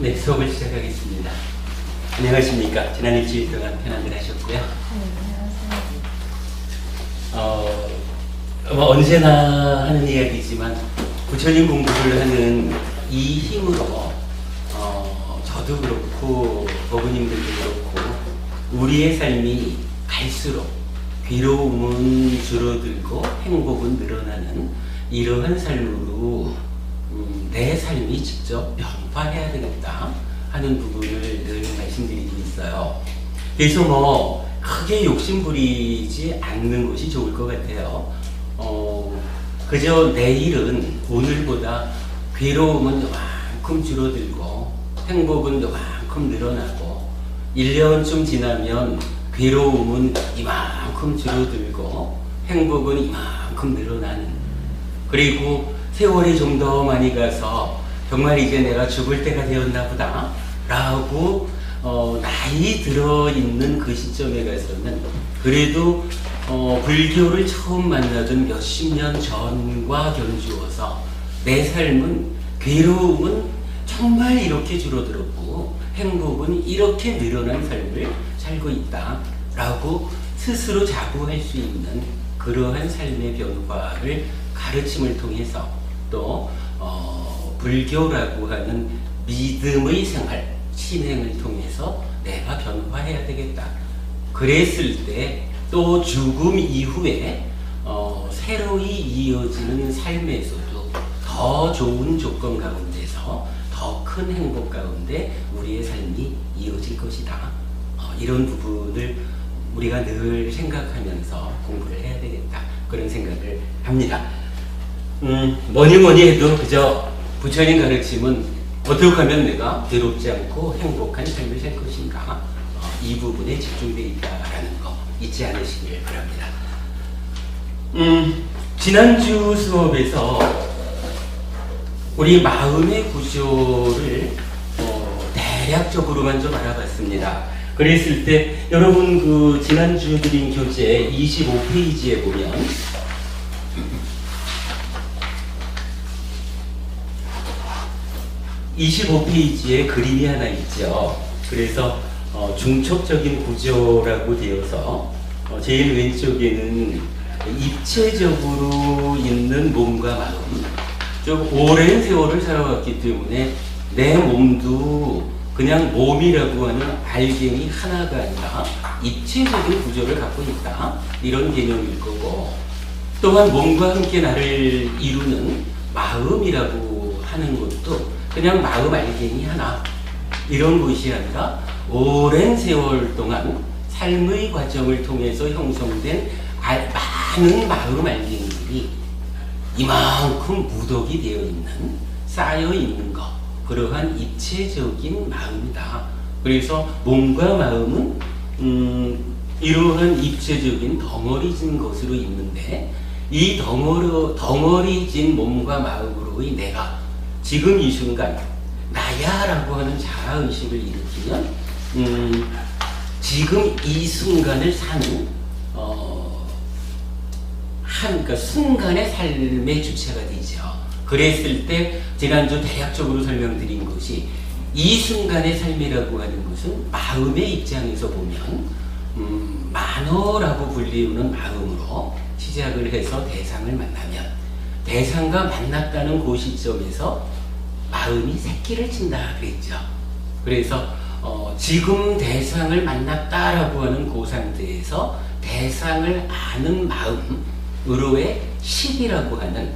네, 수업을 시작하겠습니다. 안녕하십니까. 지난 일주일 동안 편안들 하셨고요. 언제나 하는 이야기지만 부처님 공부를 하는 이 힘으로 저도 그렇고 법부님들도 그렇고 우리의 삶이 갈수록 괴로움은 줄어들고 행복은 늘어나는 이러한 삶으로 내 삶이 직접 변화해야 되겠다 하는 부분을 늘 말씀드리고 있어요. 그래서 크게 욕심부리지 않는 것이 좋을 것 같아요. 그저 내일은 오늘보다 괴로움은 요만큼 줄어들고 행복은 요만큼 늘어나고 1년쯤 지나면 괴로움은 이만큼 줄어들고 행복은 이만큼 늘어나는, 그리고 세월이 좀 더 많이 가서 정말 이제 내가 죽을 때가 되었나 보다 라고 나이 들어있는 그 시점에 가서는 그래도 불교를 처음 만나던 몇십 년 전과 견주어서 내 삶은 괴로움은 정말 이렇게 줄어들었고 행복은 이렇게 늘어난 삶을 살고 있다 라고 스스로 자부할 수 있는 그러한 삶의 변화를 가르침을 통해서 또 불교라고 하는 믿음의 생활, 신행을 통해서 내가 변화해야 되겠다. 그랬을 때 또 죽음 이후에 새로이 이어지는 삶에서도 더 좋은 조건 가운데서 더 큰 행복 가운데 우리의 삶이 이어질 것이다. 이런 부분을 우리가 늘 생각하면서 공부를 해야 되겠다. 그런 생각을 합니다. 뭐니 해도 그저 부처님 가르침은 어떻게 하면 내가 괴롭지 않고 행복한 삶을 살 것인가, 이 부분에 집중되어 있다라는 거 잊지 않으시길 바랍니다. 지난주 수업에서 우리 마음의 구조를 대략적으로만 좀 알아봤습니다. 그랬을 때 여러분 그 지난주 드린 교재 25페이지에 보면 25페이지에 그림이 하나 있죠. 그래서 중첩적인 구조라고 되어서 제일 왼쪽에는 입체적으로 있는 몸과 마음, 좀 오랜 세월을 살아왔기 때문에 내 몸도 그냥 몸이라고 하는 알갱이 하나가 아니라 입체적인 구조를 갖고 있다, 이런 개념일 거고, 또한 몸과 함께 나를 이루는 마음이라고 하는 것도 그냥 마음 알갱이 하나, 이런 것이 아니라 오랜 세월 동안 삶의 과정을 통해서 형성된 많은 마음 알갱이들이 이만큼 무덕이 되어 있는, 쌓여 있는 것, 그러한 입체적인 마음이다. 그래서 몸과 마음은 이러한 입체적인 덩어리진 것으로 있는데, 이 덩어리진 몸과 마음으로의 내가 지금 이 순간 나야 라고 하는 자아의식을 일으키면 지금 이 순간을 사는 그러니까 순간의 삶의 주체가 되죠. 그랬을 때 지난주 대략적으로 설명드린 것이 이 순간의 삶이라고 하는 것은 마음의 입장에서 보면 만어라고 불리우는 마음으로 시작을 해서 대상을 만나면, 대상과 만났다는 그 시점에서 마음이 새끼를 친다 그랬죠. 그래서 지금 대상을 만났다라고 하는 그 상태에서 대상을 아는 마음으로의 식이라고 하는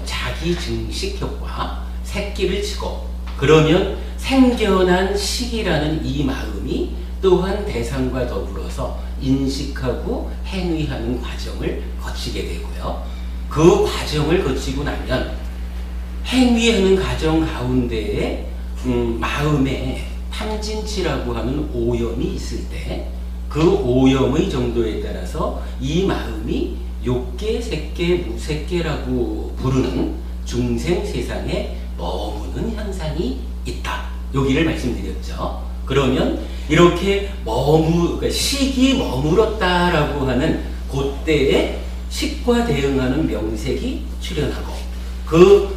자기 증식 효과, 새끼를 치고, 그러면 생겨난 식이라는 이 마음이 또한 대상과 더불어서 인식하고 행위하는 과정을 거치게 되고요. 그 과정을 거치고 나면 행위하는 과정 가운데에 마음에 탐진치라고 하는 오염이 있을 때 그 오염의 정도에 따라서 이 마음이 욕계, 색계, 무색계라고 부르는 중생 세상에 머무는 현상이 있다. 여기를 말씀드렸죠. 그러면 이렇게 그러니까 식이 머물었다라고 하는 그때에 식과 대응하는 명색이 출현하고, 그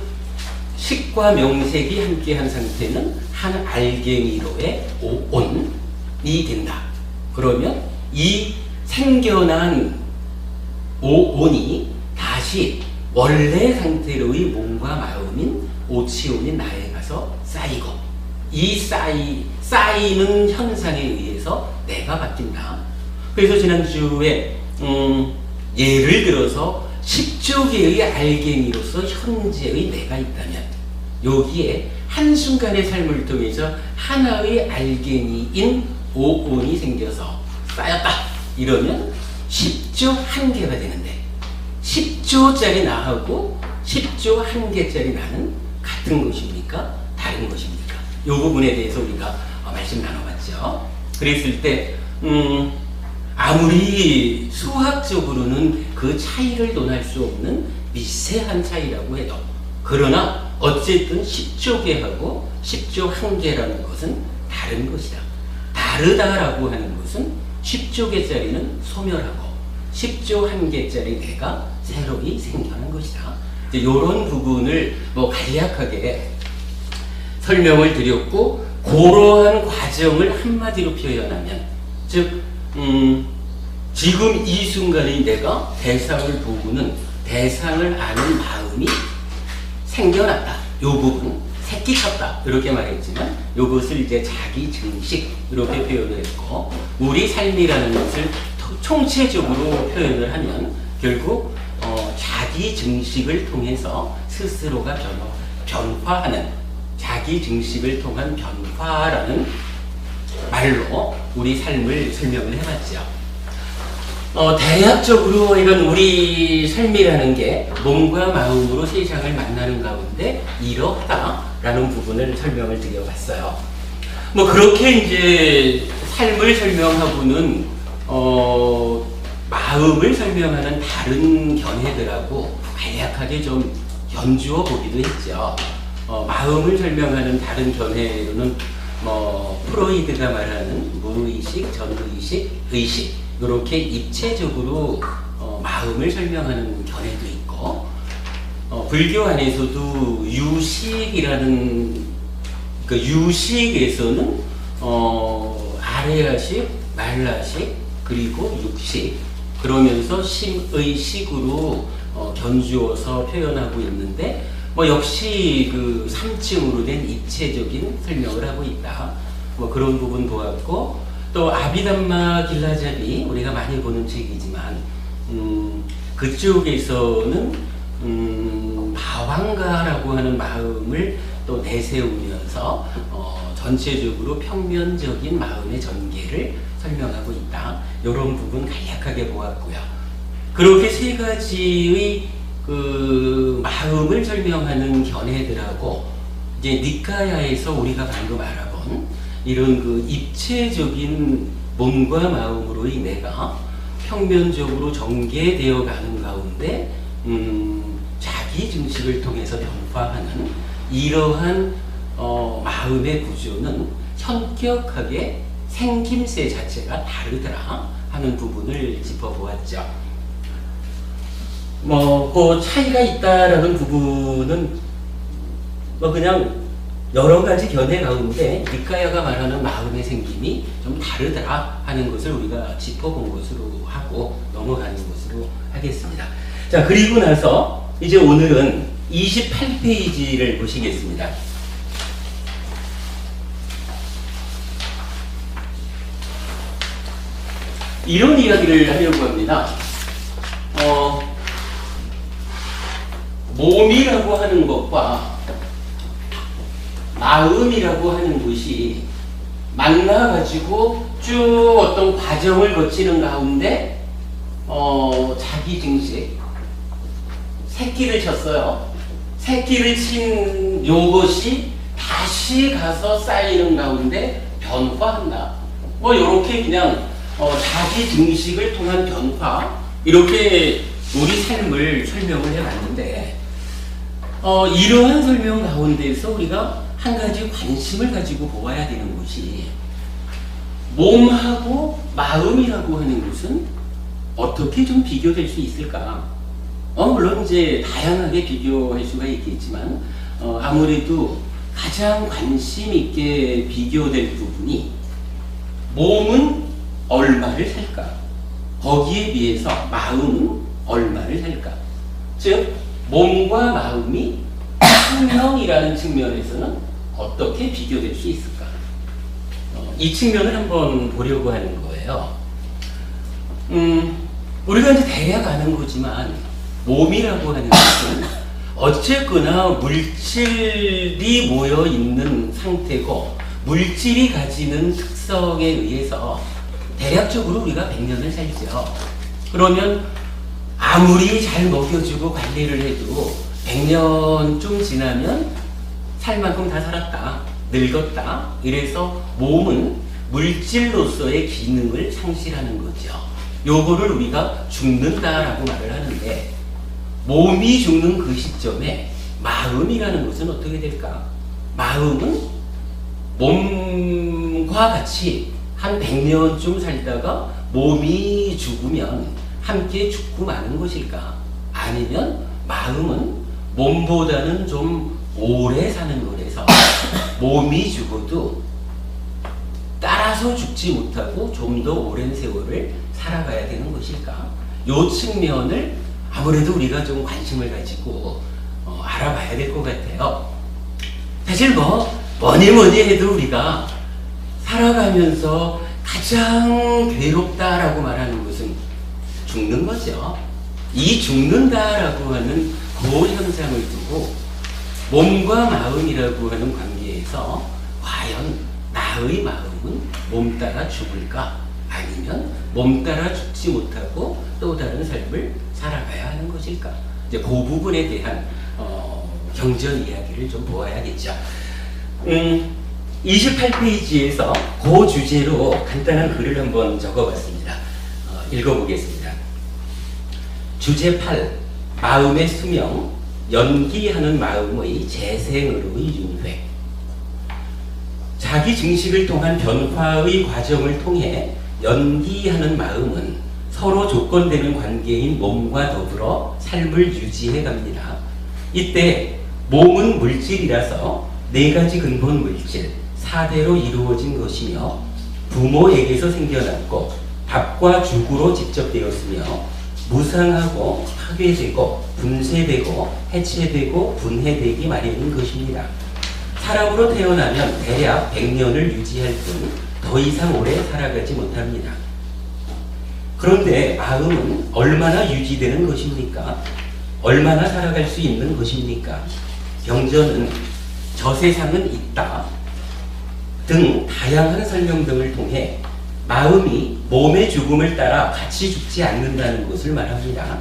식과 명색이 함께한 상태는 한 알갱이로의 오온이 된다. 그러면 이 생겨난 오온이 다시 원래 상태로의 몸과 마음인 오치온인 나에 가서 쌓이고, 이 쌓이는 현상에 의해서 내가 바뀐다. 그래서 지난주에 예를 들어서 10조 개의 알갱이로서 현재의 내가 있다면, 여기에 한순간의 삶을 통해서 하나의 알갱이인 오온이 생겨서 쌓였다. 이러면 10조 1개가 되는데, 10조짜리 나하고 10조 1개짜리 나는 같은 것입니까? 다른 것입니까? 이 부분에 대해서 우리가 말씀 나눠봤죠. 그랬을 때 아무리 수학적으로는 그 차이를 논할 수 없는 미세한 차이라고 해도, 그러나 어쨌든 10조 개하고 10조 1개라는 것은 다른 것이다. 다르다라고 하는 것은 10조 개짜리는 소멸하고 10조 1개짜리 내가 새로이 생겨난 것이다. 이런 부분을 간략하게 설명을 드렸고, 그러한 과정을 한마디로 표현하면, 즉 지금 이 순간에 내가 대상을 보고는 대상을 아는 마음이 생겨났다. 이 부분, 새끼 쳤다. 이렇게 말했지만, 이것을 이제 자기 증식, 이렇게 표현을 했고, 우리 삶이라는 것을 총체적으로 표현을 하면, 결국, 자기 증식을 통해서 스스로가 변화하는, 자기 증식을 통한 변화라는 말로 우리 삶을 설명을 해봤죠. 대략적으로 이건 우리 삶이라는 게 몸과 마음으로 세상을 만나는 가운데 이러하다라는 부분을 설명을 드려봤어요. 그렇게 이제 삶을 설명하고는 마음을 설명하는 다른 견해들하고 간략하게 좀 연주어 보기도 했죠. 마음을 설명하는 다른 견해로는 프로이드가 말하는 무의식, 전의식, 의식, 이렇게 입체적으로 마음을 설명하는 견해도 있고, 불교 안에서도 유식이라는 그 유식에서는 아레아식, 말라식, 그리고 육식, 그러면서 심의식으로 견주어서 표현하고 있는데, 역시 그 3층으로 된 입체적인 설명을 하고 있다. 그런 부분 보았고, 또 아비담마 길라잡이, 우리가 많이 보는 책이지만 그쪽에서는 방황가라고 하는 마음을 또 내세우면서 전체적으로 평면적인 마음의 전개를 설명하고 있다. 이런 부분 간략하게 보았고요. 그렇게 세 가지의 그 마음을 설명하는 견해들하고 이제 니카야에서 우리가 방금 알아본 이런 그 입체적인 몸과 마음으로의 내가 평면적으로 전개되어 가는 가운데 자기 증식을 통해서 변화하는 이러한 마음의 구조는 현격하게 생김새 자체가 다르더라 하는 부분을 짚어보았죠. 그 차이가 있다라는 부분은 그냥 여러 가지 견해 가운데 니카야가 말하는 마음의 생김이 좀 다르더라 하는 것을 우리가 짚어본 것으로 하고 넘어가는 것으로 하겠습니다. 자, 그리고 나서 이제 오늘은 28페이지를 보시겠습니다. 이런 이야기를 하려고 합니다. 몸이라고 하는 것과 마음이라고 하는 것이 만나가지고 쭉 어떤 과정을 거치는 가운데 자기 증식, 새끼를 쳤어요. 새끼를 친 요것이 다시 가서 쌓이는 가운데 변화한다. 요렇게 그냥 자기 증식을 통한 변화, 이렇게 우리 삶을 설명을 해봤는데, 이러한 설명 가운데에서 우리가 한 가지 관심을 가지고 보아야 되는 것이, 몸하고 마음이라고 하는 것은 어떻게 좀 비교될 수 있을까? 물론 이제 다양하게 비교할 수가 있겠지만, 아무래도 가장 관심 있게 비교될 부분이 몸은 얼마를 살까? 거기에 비해서 마음은 얼마를 살까? 즉, 몸과 마음이 생명이라는 측면에서는 어떻게 비교될 수 있을까? 이 측면을 한번 보려고 하는 거예요. 우리가 이제 대략 아는 거지만 몸이라고 하는 것은 어쨌거나 물질이 모여 있는 상태고 물질이 가지는 특성에 의해서 대략적으로 우리가 100년을 살죠. 그러면 아무리 잘 먹여주고 관리를 해도 100년쯤 지나면 살 만큼 다 살았다, 늙었다. 이래서 몸은 물질로서의 기능을 상실하는 거죠. 요거를 우리가 죽는다라고 말을 하는데, 몸이 죽는 그 시점에 마음이라는 것은 어떻게 될까? 마음은 몸과 같이 한 100년쯤 살다가 몸이 죽으면 함께 죽고 마는 것일까? 아니면 마음은 몸보다는 좀 오래 사는 거라서 몸이 죽어도 따라서 죽지 못하고 좀 더 오랜 세월을 살아가야 되는 것일까? 요 측면을 아무래도 우리가 좀 관심을 가지고 알아봐야 될 것 같아요. 사실 뭐니 해도 우리가 살아가면서 가장 괴롭다라고 말하는 것은 죽는 거죠. 이 죽는다라고 하는 그 현상을 두고 몸과 마음이라고 하는 관계에서 과연 나의 마음은 몸 따라 죽을까? 아니면 몸 따라 죽지 못하고 또 다른 삶을 살아가야 하는 것일까? 이제 그 부분에 대한 경전 이야기를 좀 보아야겠죠. 28페이지에서 그 주제로 간단한 글을 한번 적어봤습니다. 읽어보겠습니다. 주제 8. 마음의 수명, 연기하는 마음의 재생으로의 윤회. 자기 증식을 통한 변화의 과정을 통해 연기하는 마음은 서로 조건되는 관계인 몸과 더불어 삶을 유지해 갑니다. 이때 몸은 물질이라서 4가지 근본 물질, 4대로 이루어진 것이며 부모에게서 생겨났고 밥과 죽으로 직접되었으며 무상하고 파괴되고 분쇄되고 해체되고 분해되기 마련인 것입니다. 사람으로 태어나면 대략 100년을 유지할 뿐 더 이상 오래 살아가지 못합니다. 그런데 마음은 얼마나 유지되는 것입니까? 얼마나 살아갈 수 있는 것입니까? 경전은 저 세상은 있다 등 다양한 설명 등을 통해 마음이 몸의 죽음을 따라 같이 죽지 않는다는 것을 말합니다.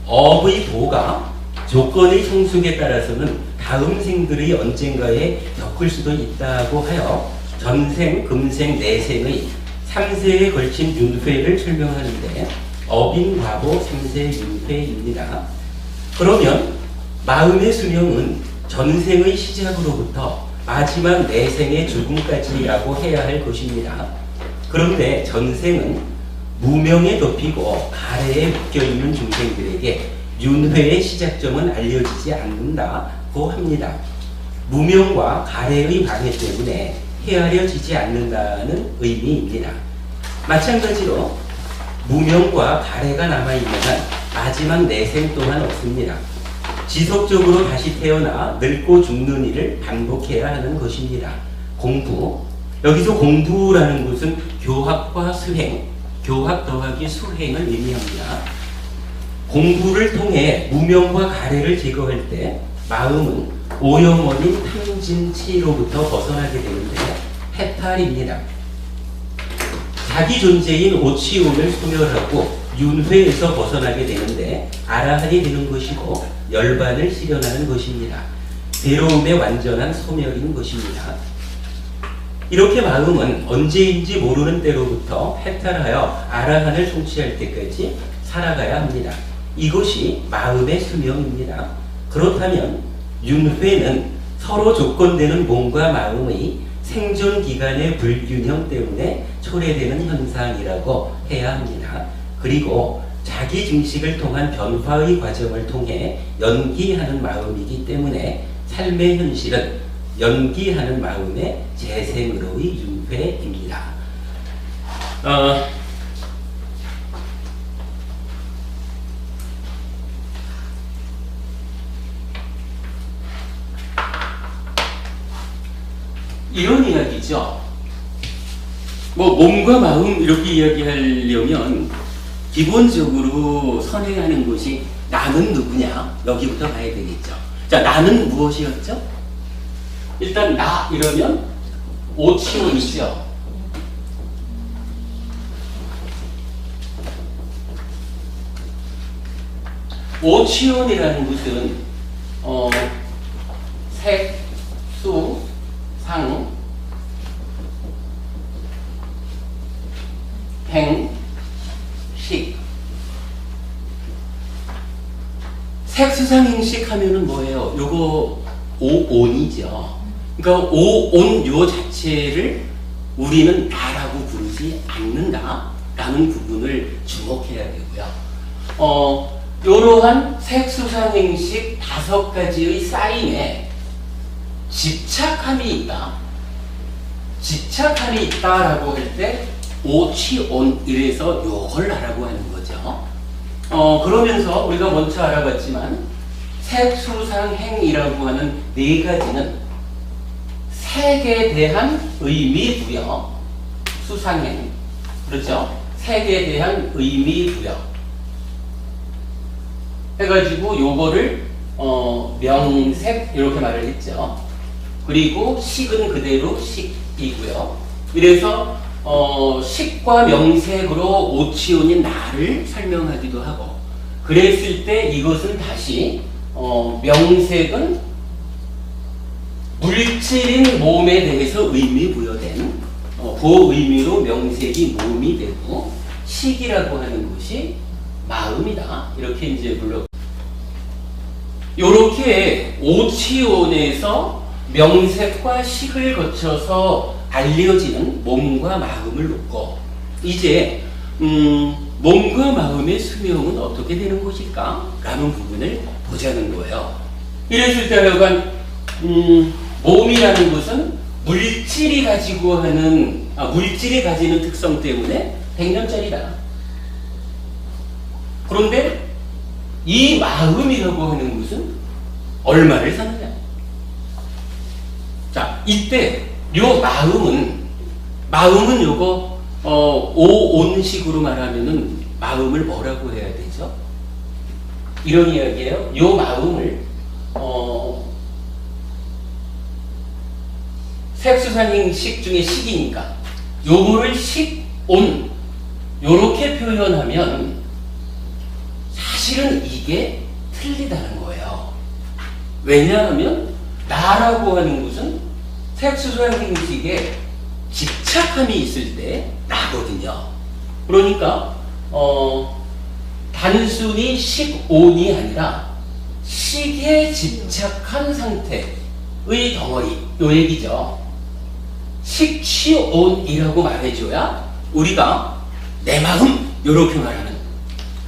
업의 도가 조건의 성숙에 따라서는 다음 생들의 언젠가에 겪을 수도 있다고 하여 전생, 금생, 내생의 3세에 걸친 윤회를 설명하는데 업인 과보 3세 윤회입니다. 그러면 마음의 수명은 전생의 시작으로부터 마지막 내생의 죽음까지라고 해야 할 것입니다. 그런데 전생은 무명에 덮이고 가래에 묶여있는 중생들에게 윤회의 시작점은 알려지지 않는다고 합니다. 무명과 가래의 방해 때문에 헤아려지지 않는다는 의미입니다. 마찬가지로 무명과 가래가 남아있는 한 마지막 내생 또한 없습니다. 지속적으로 다시 태어나 늙고 죽는 일을 반복해야 하는 것입니다. 공부, 여기서 공부라는 것은 교학과 수행, 교학 더하기 수행을 의미합니다. 공부를 통해 무명과 가래를 제거할 때 마음은 오염원인 탐진치로부터 벗어나게 되는데 해탈입니다. 자기 존재인 오치움을 소멸하고 윤회에서 벗어나게 되는데 아라한이 되는 것이고 열반을 실현하는 것입니다. 괴로움의 완전한 소멸인 것입니다. 이렇게 마음은 언제인지 모르는 때로부터 해탈하여 아라한을 성취할 때까지 살아가야 합니다. 이것이 마음의 수명입니다. 그렇다면 윤회는 서로 조건되는 몸과 마음의 생존 기간의 불균형 때문에 초래되는 현상이라고 해야 합니다. 그리고 자기 증식을 통한 변화의 과정을 통해 연기하는 마음이기 때문에 삶의 현실은 연기하는 마음의 재생으로의 유회입니다. 이런 이야기죠. 뭐 몸과 마음 이렇게 이야기하려면 기본적으로 선행하는 것이 나는 누구냐 여기부터 봐야 되겠죠. 자, 나는 무엇이었죠? 일단 나 이러면 오치원이죠. 오치원이라는 것은 색, 수, 상, 행, 식. 색수상행식 하면은 뭐예요? 요거 오온이죠. 그러니까 오온 요 자체를 우리는 나라고 부르지 않는다라는 부분을 주목해야 되고요. 이러한 색수상행식 5가지의 사인에 집착함이 있다. 집착함이 있다라고 할 때 오치온 이래서 요걸 하라고 하는 거죠. 그러면서 우리가 먼저 알아봤지만 색수상행이라고 하는 4가지는 색에 대한 의미 부여, 수상행, 그렇죠? 색에 대한 의미 부여 해가지고 요거를 명색 이렇게 말을 했죠. 그리고 식은 그대로 식이고요. 이래서 식과 명색으로 오치온인 나를 설명하기도 하고, 그랬을 때 이것은 다시 명색은 물질인 몸에 대해서 의미 부여된 그 의미로 명색이 몸이 되고, 식이라고 하는 것이 마음이다 이렇게 이제 불러. 요렇게 오치온에서 명색과 식을 거쳐서 알려지는 몸과 마음을 놓고 이제 몸과 마음의 수명은 어떻게 되는 것일까? 라는 부분을 보자는 거예요. 이랬을 때 하여간 몸이라는 것은 물질이 가지는 특성 때문에 100년짜리다. 그런데 이 마음이라고 하는 것은 얼마를 사느냐? 자, 이때 요 마음은 요거 오온식으로 말하면은 마음을 뭐라고 해야 되죠? 이런 이야기예요. 요 마음을 색수상행식 중에 식이니까 요거를 식온 요렇게 표현하면 사실은 이게 틀리다는 거예요. 왜냐하면 나라고 하는 것은 색수상행식에 집착함이 있을 때 나거든요. 그러니까 단순히 식온이 아니라 식에 집착한 상태의 덩어리 요 얘기죠. 식취온이라고 말해줘야 우리가 내 마음 요렇게 말하는,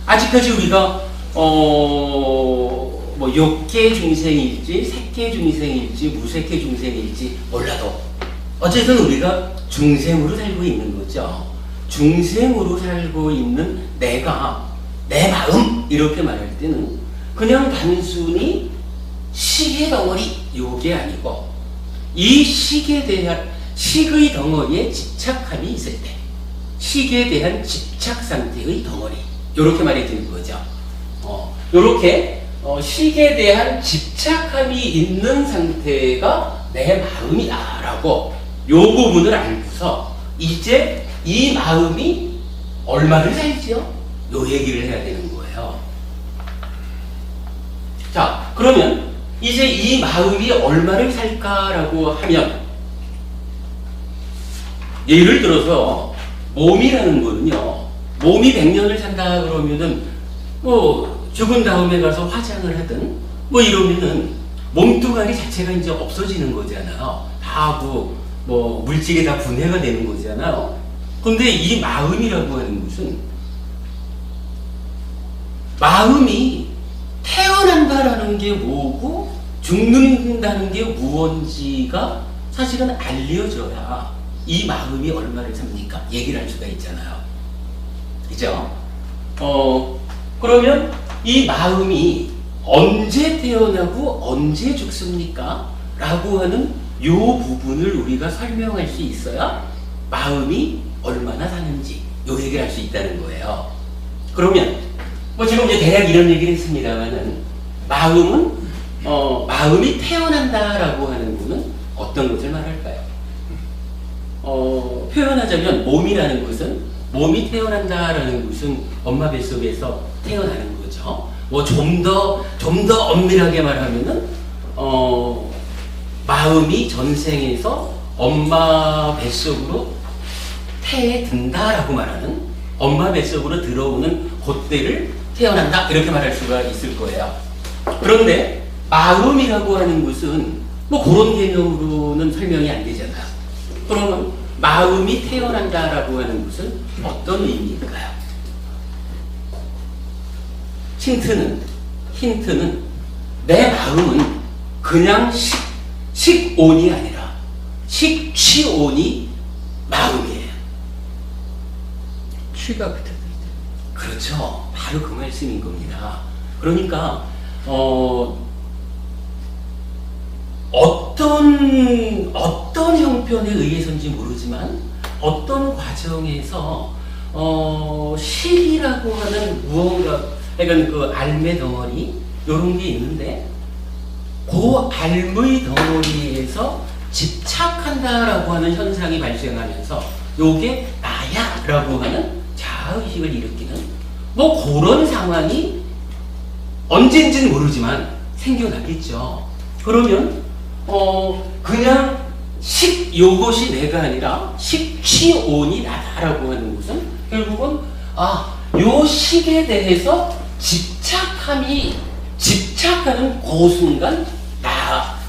아직까지 우리가 뭐 6개 중생일지 색계 중생일지 무색계 중생일지 몰라도 어쨌든 우리가 중생으로 살고 있는 거죠. 중생으로 살고 있는 내가 내 마음 이렇게 말할 때는 그냥 단순히 식의 덩어리 요게 아니고 이 식에 대한 식의 덩어리에 집착함이 있을 때 식에 대한 집착 상태의 덩어리 요렇게 말해주는 거죠. 요렇게 식에 대한 집착함이 있는 상태가 내 마음이다라고 요 부분을 알고서 이제 이 마음이 얼마를 살지요? 요 얘기를 해야 되는 거예요. 자, 그러면 이제 이 마음이 얼마를 살까라고 하면 예를 들어서 몸이라는 거는요, 몸이 100년을 산다 그러면은 뭐 죽은 다음에 가서 화장을 하든 뭐 이러면은 몸뚱아리 자체가 이제 없어지는 거잖아요. 다 뭐 물질이 다 분해가 되는 거잖아요. 근데 이 마음이라고 하는 것은 마음이 태어난다라는 게 뭐고 죽는다는 게 무언지가 사실은 알려져야 이 마음이 얼마를 삽니까? 얘기를 할 수가 있잖아요. 그죠? 그러면 이 마음이 언제 태어나고 언제 죽습니까? 라고 하는 요 부분을 우리가 설명할 수 있어야 마음이 얼마나 사는지 요 얘기를 할 수 있다는 거예요. 그러면 뭐 지금 이제 대략 이런 얘기를 했습니다만은 마음이 태어난다라고 하는 거는 어떤 것을 말할까요? 표현하자면 몸이라는 것은 몸이 태어난다라는 것은 엄마 뱃속에서 태어나는 거죠. 뭐 좀 더 엄밀하게 말하면은 마음이 전생에서 엄마 뱃속으로 태에 든다라고 말하는 엄마 뱃속으로 들어오는 그때를 태어난다 이렇게 말할 수가 있을 거예요. 그런데 마음이라고 하는 것은 뭐 그런 개념으로는 설명이 안 되잖아요. 그러면 마음이 태어난다라고 하는 것은 어떤 의미일까요? 힌트는 내 마음은 그냥 식온이 아니라 식취온이 마음이에요. 취가 붙어있죠. 그렇죠. 바로 그 말씀인 겁니다. 그러니까 어떤 형편에 의해서인지 모르지만 어떤 과정에서 식이라고 하는 무언가, 그러니까 그 알매 덩어리 이런 게 있는데 그 알의 덩어리에서 집착한다라고 하는 현상이 발생하면서 요게 나야라고 하는 자아의식을 일으키는 뭐 그런 상황이 언젠지는 모르지만 생겨나겠죠. 그러면 그냥 요것이 내가 아니라 식취온이 나다라고 하는 것은 결국은 요 식에 대해서 집착하는 그 순간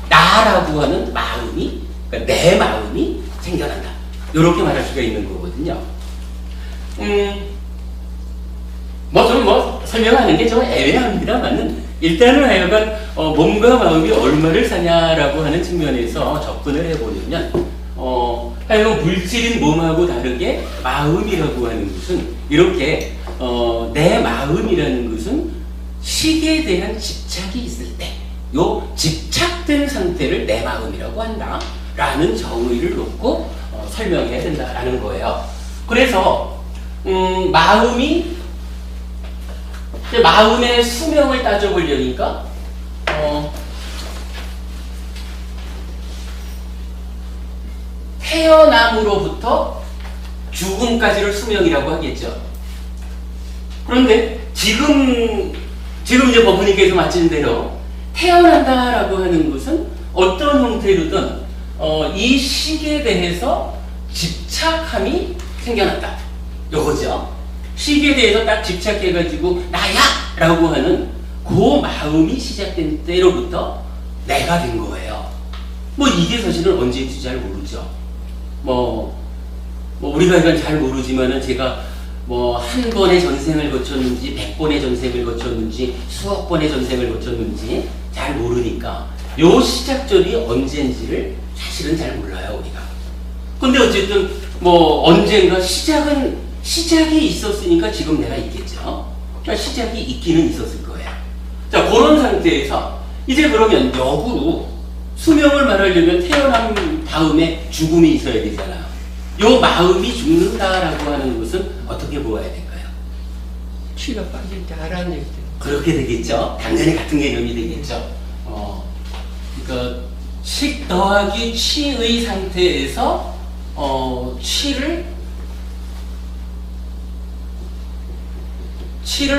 나라고 하는 마음이, 그러니까 내 마음이 생겨난다. 이렇게 말할 수가 있는 거거든요. 좀 설명하는 게 좀 애매합니다만은 일단은 하여간 몸과 마음이 얼마를 사냐라고 하는 측면에서 접근을 해보려면 하여간 물질인 몸하고 다르게 마음이라고 하는 것은 이렇게 내 마음이라는 것은 식에 대한 집착이 있을 때 요 집착된 상태를 내 마음이라고 한다라는 정의를 놓고 설명해야 된다라는 거예요. 그래서 마음의 수명을 따져보려니까 태어남으로부터 죽음까지를 수명이라고 하겠죠. 그런데 지금 이제 법부님께서 마친 대로 태어난다라고 하는 것은 어떤 형태로든 이 식에 대해서 집착함이 생겨났다. 요거죠. 식에 대해서 딱 집착해가지고 나야! 라고 하는 그 마음이 시작된 때로부터 내가 된 거예요. 뭐 이게 사실은 언제인지 잘 모르죠. 우리가 이건 잘 모르지만은 제가 한 번의 전생을 거쳤는지 100번의 전생을 거쳤는지 수억 번의 전생을 거쳤는지 잘 모르니까 요 시작점이 언제인지를 사실은 잘 몰라요, 우리가. 근데 어쨌든 언젠가 시작이 있었으니까 지금 내가 있겠죠. 그러니까 시작이 있기는 있었을 거예요. 자, 그런 상태에서 이제 그러면 역으로 수명을 말하려면 태어난 다음에 죽음이 있어야 되잖아요. 요 마음이 죽는다라고 하는 것은 어떻게 보아야 될까요? 취가 빠질 때 알아는 얘기죠. 그렇게 되겠죠. 당연히 같은 개념이 되겠죠. 그러니까 식 더하기 취의 상태에서 취를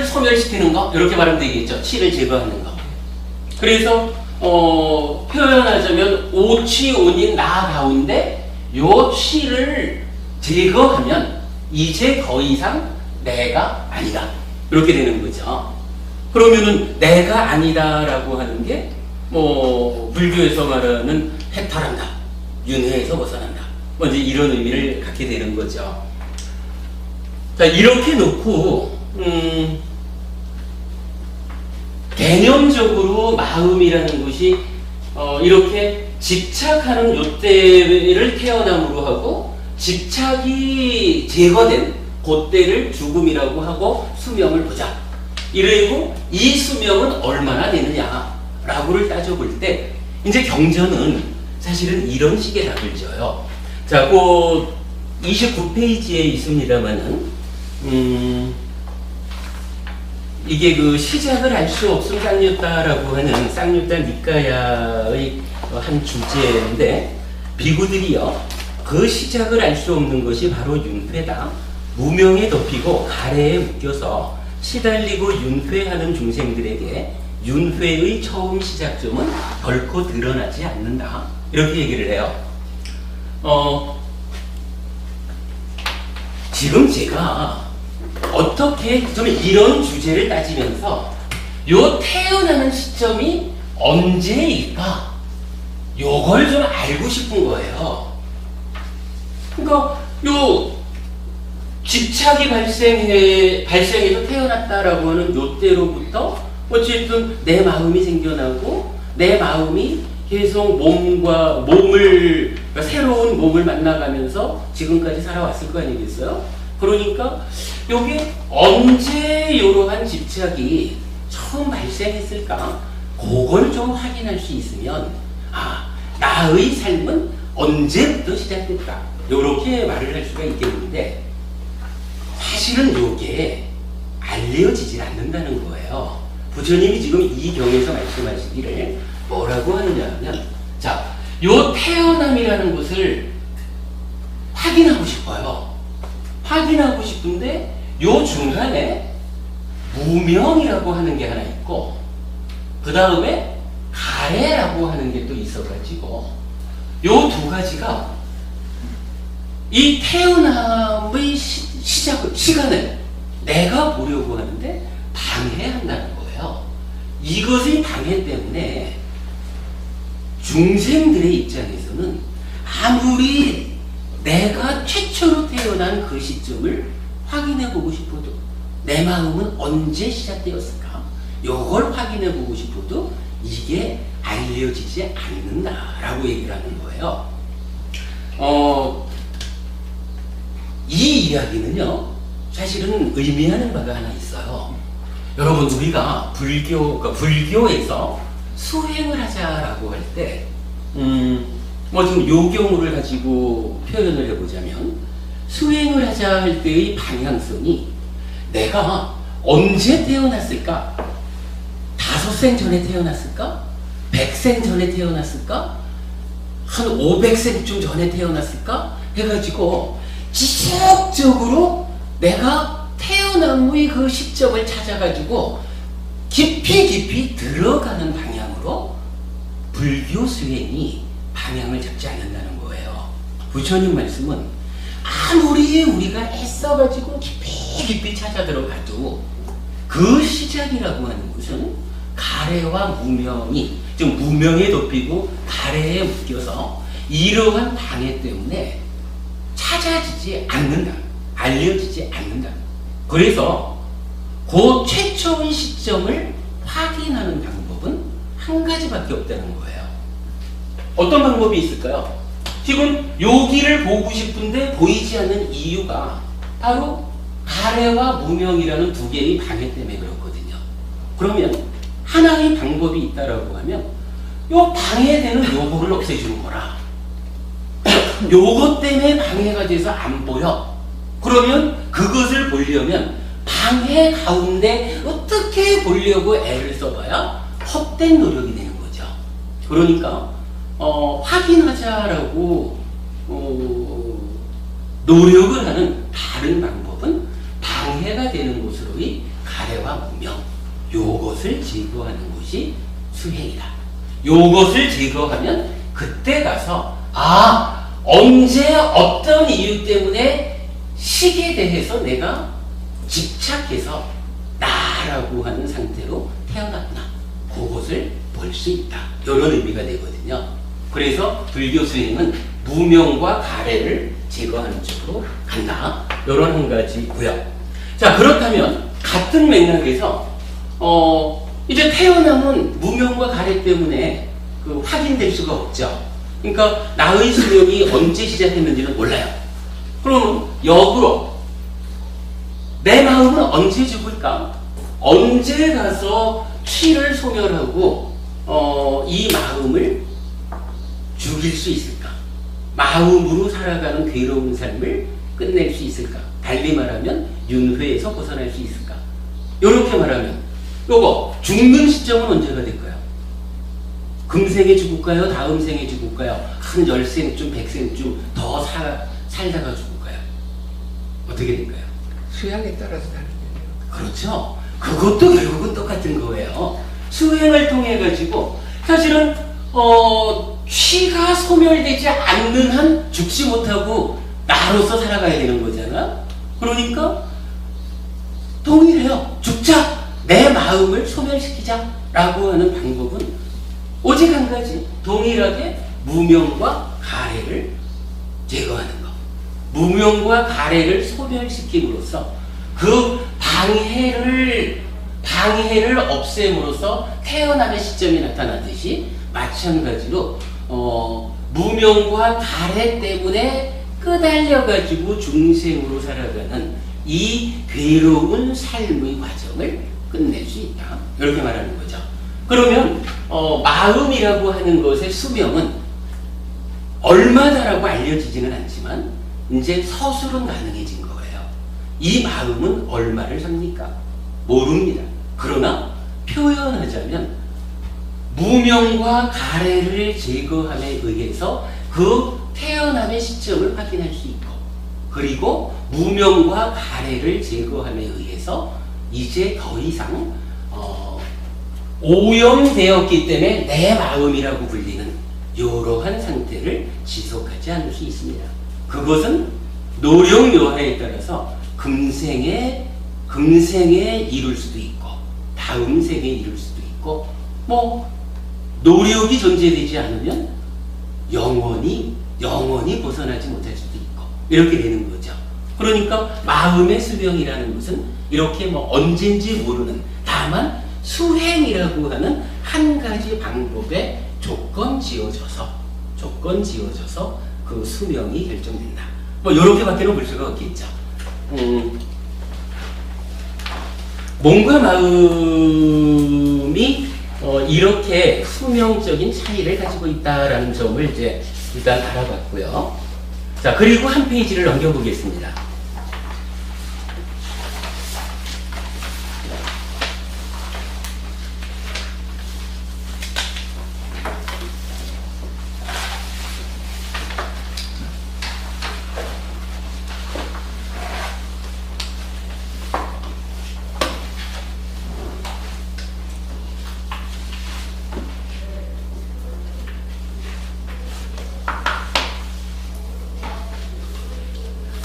소멸시키는 거 이렇게 말하면 되겠죠. 취를 제거하는 거. 그래서 표현하자면 오취온인 나 가운데 요 취를 제거하면 이제 더 이상 내가 아니다. 이렇게 되는 거죠. 그러면은 내가 아니다라고 하는 게 불교에서 말하는 해탈한다, 윤회에서 벗어난다. 이제 이런 의미를 갖게 되는 거죠. 자, 이렇게 놓고 개념적으로 마음이라는 것이 이렇게 집착하는 요때를 태어남으로 하고 집착이 제거된 그때를 죽음이라고 하고 수명을 보자. 이러고 이 수명은 얼마나 되느냐라고를 따져볼 때 이제 경전은 사실은 이런 식의 답을 줘요. 자, 그 29페이지에 있습니다만은 이게 그 시작을 알 수 없음 쌍유다라고 하는 쌍유다 니까야의 한 주제인데 비구들이요 그 시작을 알 수 없는 것이 바로 윤회다. 무명에 덮이고 가래에 묶여서 시달리고 윤회하는 중생들에게 윤회의 처음 시작점은 결코 드러나지 않는다. 이렇게 얘기를 해요. 지금 제가 어떻게 좀 이런 주제를 따지면서 요 태어나는 시점이 언제일까? 요걸 좀 알고 싶은 거예요. 그러니까 요 집착이 발생해서 태어났다라고 하는 요때로부터 어쨌든 내 마음이 생겨나고 내 마음이 계속 그러니까 새로운 몸을 만나가면서 지금까지 살아왔을 거 아니겠어요? 그러니까 요게 언제 이러한 집착이 처음 발생했을까? 그걸 좀 확인할 수 있으면 나의 삶은 언제부터 시작됐다. 요렇게 말을 할 수가 있겠는데 사실은 요게 알려지질 않는다는 거예요. 부처님이 지금 이 경에서 말씀하시기를 뭐라고 하느냐 하면 자, 요 태어남이라는 것을 확인하고 싶어요. 확인하고 싶은데 요 중간에 무명이라고 하는 게 하나 있고 그 다음에 가래라고 하는 게 또 있어가지고 요 두 가지가 이 태어남의 시간을 내가 보려고 하는데 방해한다는 거예요. 이것의 방해 때문에 중생들의 입장에서는 아무리 내가 최초로 태어난 그 시점을 확인해 보고 싶어도 내 마음은 언제 시작되었을까? 요걸 확인해 보고 싶어도 이게 알려지지 않는다라고 얘기를 하는 거예요. 이 이야기는요, 사실은 의미하는 바가 하나 있어요. 여러분, 우리가 불교에서 수행을 하자라고 할 때, 지금 요 경우를 가지고 표현을 해보자면, 수행을 하자 할 때의 방향성이 내가 언제 태어났을까? 5생 전에 태어났을까? 100생 전에 태어났을까? 한 500생쯤 전에 태어났을까? 해가지고 지속적으로 내가 태어남의 그 시점을 찾아가지고 깊이 들어가는 방향으로 불교 수행이 방향을 잡지 않는다는 거예요. 부처님 말씀은 아무리 우리가 애써가지고 깊이 찾아 들어가도 그 시작이라고 하는 것은 가래와 무명이 좀 무명에 덮이고 가래에 묶여서 이러한 방해 때문에 찾아지지 않는다. 알려지지 않는다. 그래서 그 최초의 시점을 확인하는 방법은 한 가지밖에 없다는 거예요. 어떤 방법이 있을까요? 지금 여기를 보고 싶은데 보이지 않는 이유가 바로 가래와 무명이라는 두 개의 방해 때문에 그렇거든요. 그러면 하나의 방법이 있다라고 하면 요 방해되는 요거를 없애주는 거라. 요것 때문에 방해가 돼서 안 보여. 그러면 그것을 보려면 방해 가운데 어떻게 보려고 애를 써봐야 헛된 노력이 되는 거죠. 그러니까 확인하자라고 노력을 하는 다른 방법은 방해가 되는 곳으로의 가래와 무명, 요것을 제거하는 것이 수행이다. 요것을 제거하면 그때 가서 언제 어떤 이유 때문에 식에 대해서 내가 집착해서 나라고 하는 상태로 태어났구나. 그것을 볼 수 있다. 이런 의미가 되거든요. 그래서 불교 수행은 무명과 가래를 제거하는 쪽으로 간다. 이런 한 가지고요. 자, 그렇다면 같은 맥락에서 이제 태어남은 무명과 가래 때문에 그 확인될 수가 없죠. 그러니까 나의 수명이 언제 시작했는지는 몰라요. 그럼 역으로 내 마음은 언제 죽을까? 언제 가서 취를 소멸하고 이 마음을 죽일 수 있을까? 마음으로 살아가는 괴로운 삶을 끝낼 수 있을까? 달리 말하면 윤회에서 벗어날 수 있을까? 이렇게 말하면 요거 죽는 시점은 언제가 될까요? 금생에 죽을까요? 다음 생에 죽을까요? 한 10생쯤 100생쯤 더 살다가 죽을까요? 어떻게 될까요? 수양에 따라서 다르겠네요. 그렇죠. 그것도 결국은 똑같은 거예요. 수행을 통해 가지고 사실은 취가 소멸되지 않는 한 죽지 못하고 나로서 살아가야 되는 거잖아. 그러니까 동일해요. 죽자. 내 마음을 소멸시키자라고 하는 방법은 오직 한 가지. 동일하게 무명과 가래를 제거하는 것. 무명과 가래를 소멸시킴으로써 그 방해를 없앰으로써 태어남의 시점이 나타나듯이 마찬가지로 무명과 가래 때문에 끄달려가지고 중생으로 살아가는 이 괴로운 삶의 과정을 끝낼 수 있다. 이렇게 말하는 거죠. 그러면 마음이라고 하는 것의 수명은 얼마다라고 알려지지는 않지만 이제 서술은 가능해진 거예요. 이 마음은 얼마를 삽니까? 모릅니다. 그러나 표현하자면 무명과 가래를 제거함에 의해서 그 태어남의 시점을 확인할 수 있고, 그리고 무명과 가래를 제거함에 의해서 이제 더 이상 오염되었기 때문에 내 마음이라고 불리는 이러한 상태를 지속하지 않을 수 있습니다. 그것은 노령묘하에 따라서 금생에 이룰 수도 있고 다음 생에 이룰 수도 있고 노력이 존재되지 않으면 영원히 벗어나지 못할 수도 있고 이렇게 되는 거죠. 그러니까 마음의 수명이라는 것은 이렇게 언젠지 모르는, 다만 수행이라고 하는 한 가지 방법에 조건 지어져서 그 수명이 결정된다. 이렇게밖에는 볼 수가 없겠죠. 몸과 마음이 이렇게 수명적인 차이를 가지고 있다라는 점을 이제 일단 알아봤고요. 자, 그리고 한 페이지를 넘겨보겠습니다.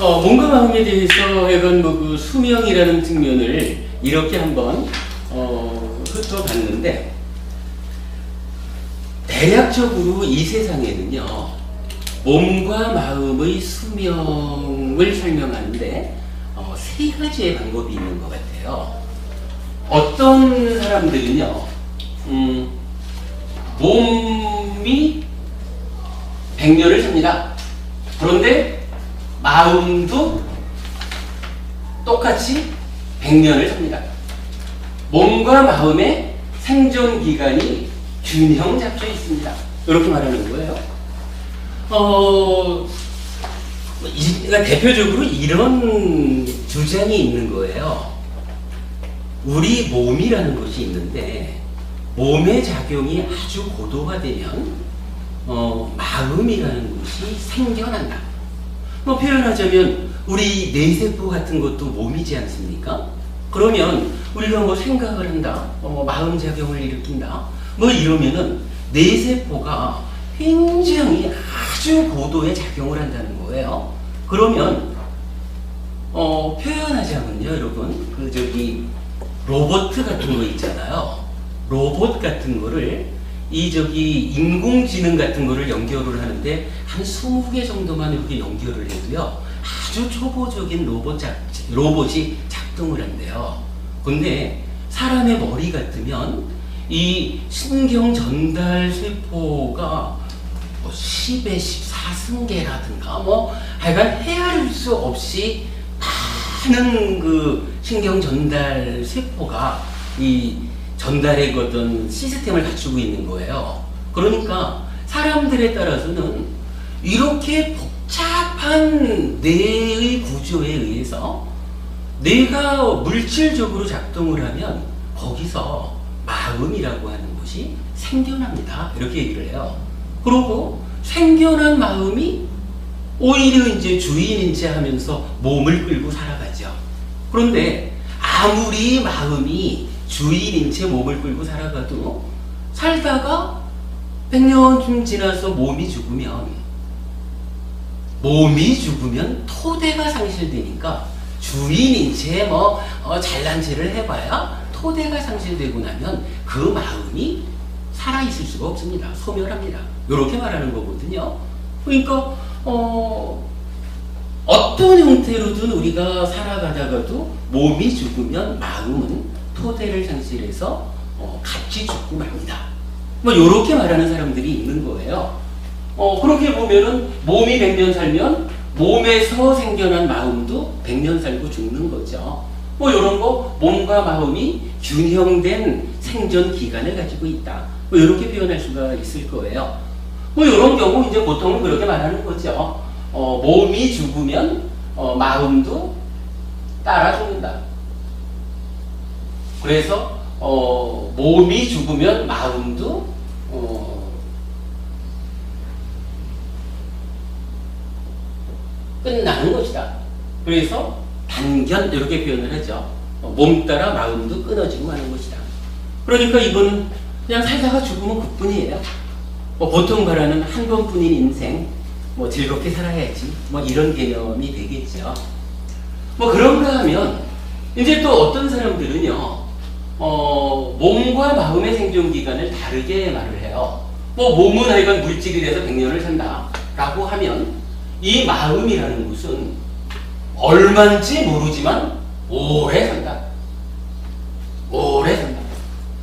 몸과 마음에 대해서 약간 그 수명이라는 측면을 이렇게 한번 훑어봤는데, 대략적으로 이 세상에는요 몸과 마음의 수명을 설명하는데 세 가지의 방법이 있는 것 같아요. 어떤 사람들은요 몸이 100년을 삽니다. 그런데 마음도 똑같이 100년을 삽니다. 몸과 마음의 생존 기간이 균형 잡혀 있습니다. 이렇게 말하는 거예요. 그러니까 대표적으로 이런 주장이 있는 거예요. 우리 몸이라는 것이 있는데 몸의 작용이 아주 고도화되면 마음이라는 것이 생겨난다. 표현하자면 우리 뇌세포 같은 것도 몸이지 않습니까? 그러면 우리가 생각을 한다, 마음작용을 일으킨다, 이러면은 뇌세포가 굉장히 아주 고도의 작용을 한다는 거예요. 그러면 표현하자면요, 여러분, 로봇 같은 거 있잖아요. 로봇 같은 거를 인공지능 같은 거를 연결을 하는데 한 20개 정도만 이렇게 연결을 해도요 아주 초보적인 로봇이 작동을 한대요. 근데 사람의 머리 같으면 이 신경 전달 세포가 뭐 10의 14승계라든가 뭐 하여간 헤아릴 수 없이 많은 그 신경 전달 세포가 이 전달의 어떤 시스템을 갖추고 있는 거예요. 그러니까 사람들에 따라서는 이렇게 복잡한 뇌의 구조에 의해서 뇌가 물질적으로 작동을 하면 거기서 마음이라고 하는 것이 생겨납니다. 이렇게 얘기를 해요. 그리고 생겨난 마음이 오히려 이제 주인인체 하면서 몸을 끌고 살아가죠. 그런데 아무리 마음이 주인인체 몸을 끌고 살아가도 살다가 100년쯤 지나서 몸이 죽으면 토대가 상실되니까 주인인체에 잘난 체를 해봐야 토대가 상실되고 나면 그 마음이 살아있을 수가 없습니다. 소멸합니다. 이렇게 말하는 거거든요. 그러니까 어떤 형태로든 우리가 살아가다가도 몸이 죽으면 마음은 토대를 상실해서 같이 죽고 맙니다. 이렇게 말하는 사람들이 있는 거예요. 그렇게 보면은 몸이 100년 살면 몸에서 생겨난 마음도 100년 살고 죽는 거죠. 이런 거 몸과 마음이 균형된 생존 기간을 가지고 있다. 이렇게 표현할 수가 있을 거예요. 이런 경우 이제 보통은 그렇게 말하는 거죠. 몸이 죽으면 마음도 따라 죽는다. 그래서 몸이 죽으면 마음도 끝나는 것이다. 그래서 단견 이렇게 표현을 하죠. 몸 따라 마음도 끊어지고 마는 것이다. 그러니까 이거는 그냥 살다가 죽으면 그뿐이에요. 보통 말하는 한 번뿐인 인생, 즐겁게 살아야지, 이런 개념이 되겠죠. 그런가 하면 이제 또 어떤 사람들은요, 몸과 마음의 생존 기간을 다르게 말을 해요. 몸은 하여간 물질이라서 100년을 산다라고 하면 이 마음이라는 것은 얼마인지 모르지만 오래 산다. 오래 산다.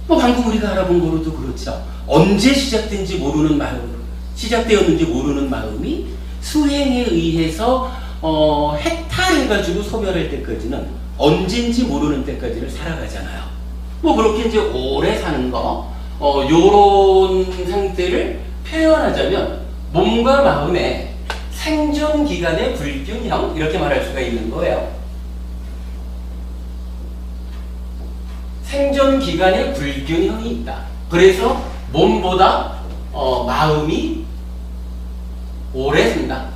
방금 우리가 알아본 거로도 그렇죠. 언제 시작된지 모르는 마음, 시작되었는지 모르는 마음이 수행에 의해서 해탈해가지고 소멸할 때까지는 언제인지 모르는 때까지를 살아가잖아요. 그렇게 이제 오래 사는 거, 요런 상태를 표현하자면 몸과 마음의 생존 기간의 불균형, 이렇게 말할 수가 있는 거예요. 생존 기간의 불균형이 있다. 그래서 몸보다 마음이 오래 산다.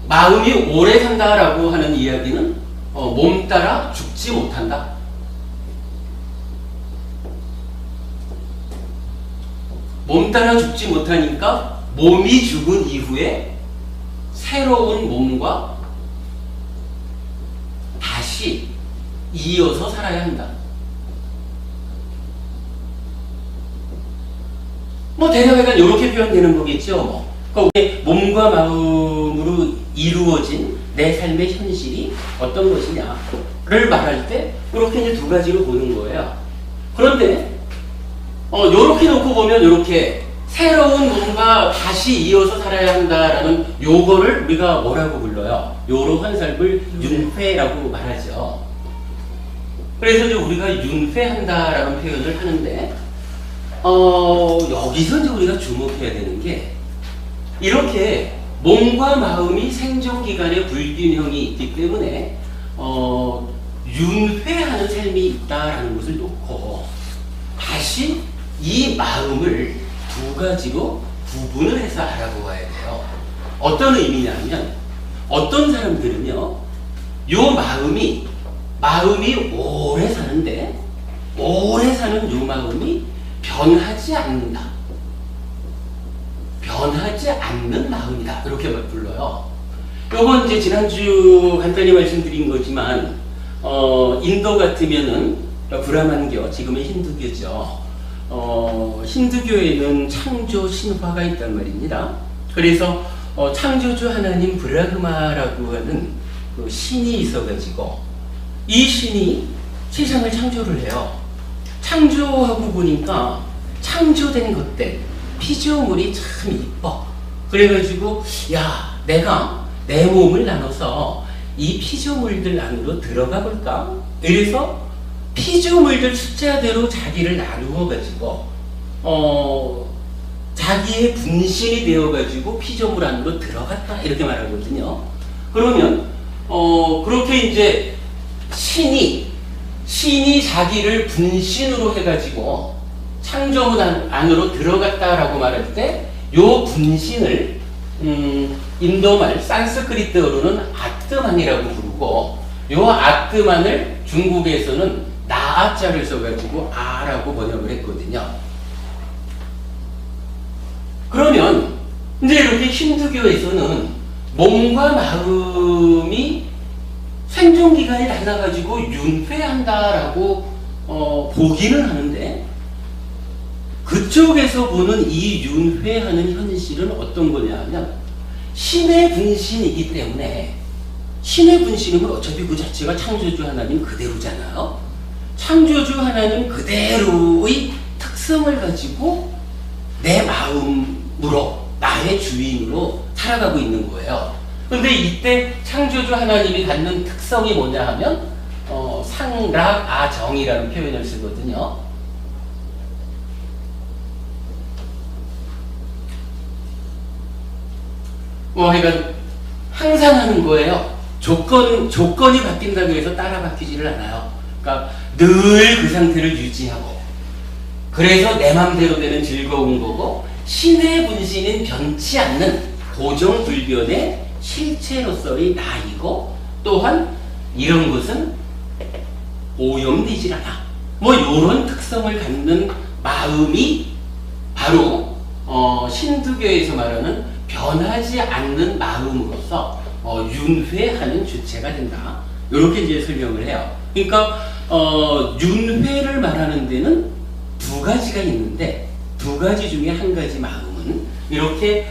마음이 오래 산다라고 하는 이야기는 몸 따라 죽지 못한다. 몸 따라 죽지 못하니까 몸이 죽은 이후에 새로운 몸과 다시 이어서 살아야 한다. 대략 이렇게 표현되는 거겠죠. 그러니까 몸과 마음으로 이루어진 내 삶의 현실이 어떤 것이냐를 말할 때 이렇게 이제 두 가지로 보는 거예요. 그런데 이렇게 놓고 보면 이렇게 새로운 몸과 다시 이어서 살아야 한다라는 요거를 우리가 뭐라고 불러요? 요러한 삶을 윤회라고 말하죠. 그래서 이제 우리가 윤회한다라는 표현을 하는데 여기서 이제 우리가 주목해야 되는 게 이렇게 몸과 마음이 생존 기간의 불균형이 있기 때문에 윤회하는 삶이 있다라는 것을 놓고 다시 이 마음을 두 가지로 구분을 해서 알아보아야 돼요. 어떤 의미냐면 어떤 사람들은요, 요 마음이 오래 사는데 오래 사는 요 마음이 변하지 않는다. 변하지 않는 마음이다. 이렇게 불러요. 요건 이제 지난주 간단히 말씀드린 거지만 인도 같으면은 브라만교, 지금의 힌두교죠. 힌두교에는 창조 신화가 있단 말입니다. 그래서 창조주 하나님 브라흐마라고 하는 그 신이 있어가지고 이 신이 세상을 창조를 해요. 창조하고 보니까 창조된 것들, 피조물이 참 이뻐. 그래가지고 야, 내가 내 몸을 나눠서 이 피조물들 안으로 들어가 볼까? 이래서 피조물들 숫자대로 자기를 나누어 가지고 자기의 분신이 되어 가지고 피조물 안으로 들어갔다 이렇게 말하거든요. 그러면 그렇게 이제 신이 자기를 분신으로 해가지고 창조물 안으로 들어갔다라고 말할 때 요 분신을 인도말 산스크리트어로는 아트만이라고 부르고 요 아트만을 중국에서는 나아자를 써가지고 아라고 번역을 했거든요. 그러면 이제 이렇게 힌두교에서는 몸과 마음이 생존기간이 달라가지고 윤회한다라고 보기는 하는데 그쪽에서 보는 이 윤회하는 현실은 어떤 거냐 하면 신의 분신이기 때문에 신의 분신이면 어차피 그 자체가 창조주 하나님 그대로잖아요. 창조주 하나님 그대로의 특성을 가지고 내 마음으로 나의 주인으로 살아가고 있는 거예요. 근데 이때 창조주 하나님이 갖는 특성이 뭐냐 하면 상락아정이라는 표현을 쓰거든요. 그러니까 항상 하는 거예요. 조건이 바뀐다고 해서 따라 바뀌지를 않아요. 그러니까 늘 그 상태를 유지하고 그래서 내 맘대로 되는 즐거운 거고 신의 분신인 변치 않는 고정불변의 실체로서의 나이고 또한 이런 것은 오염되질 않아. 뭐 이런 특성을 갖는 마음이 바로 신두교에서 말하는 변하지 않는 마음으로서 윤회하는 주체가 된다. 이렇게 이제 설명을 해요. 그러니까 윤회를 말하는 데는 두 가지가 있는데 두 가지 중에 한 가지 마음은 이렇게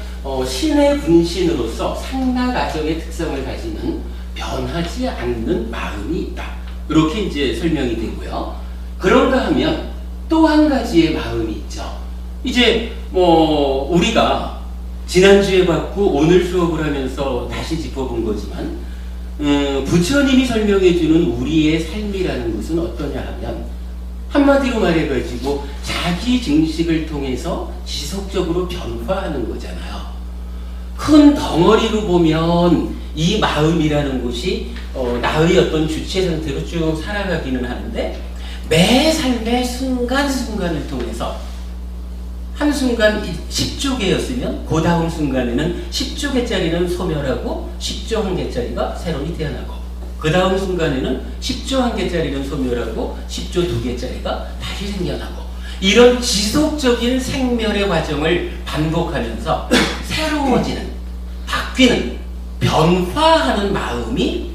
신의 분신으로서 상락아정의 특성을 가지는 변하지 않는 마음이 있다. 이렇게 이제 설명이 되고요. 그런가 하면 또 한 가지의 마음이 있죠. 이제 우리가 지난주에 봤고 오늘 수업을 하면서 다시 짚어본 거지만 부처님이 설명해주는 우리의 삶이라는 것은 어떠냐 하면 한마디로 말해가지고 자기 증식을 통해서 지속적으로 변화하는 거잖아요. 큰 덩어리로 보면 이 마음이라는 것이 나의 어떤 주체 상태로 쭉 살아가기는 하는데 매 삶의 순간순간을 통해서 한순간 10조 개였으면 그 다음 순간에는 10조 개짜리는 소멸하고 10조 한 개짜리가 새로이 태어나고 그 다음 순간에는 10조 한 개짜리는 소멸하고 10조 두 개짜리가 다시 생겨나고 이런 지속적인 생멸의 과정을 반복하면서 새로워지는 바뀌는 변화하는 마음이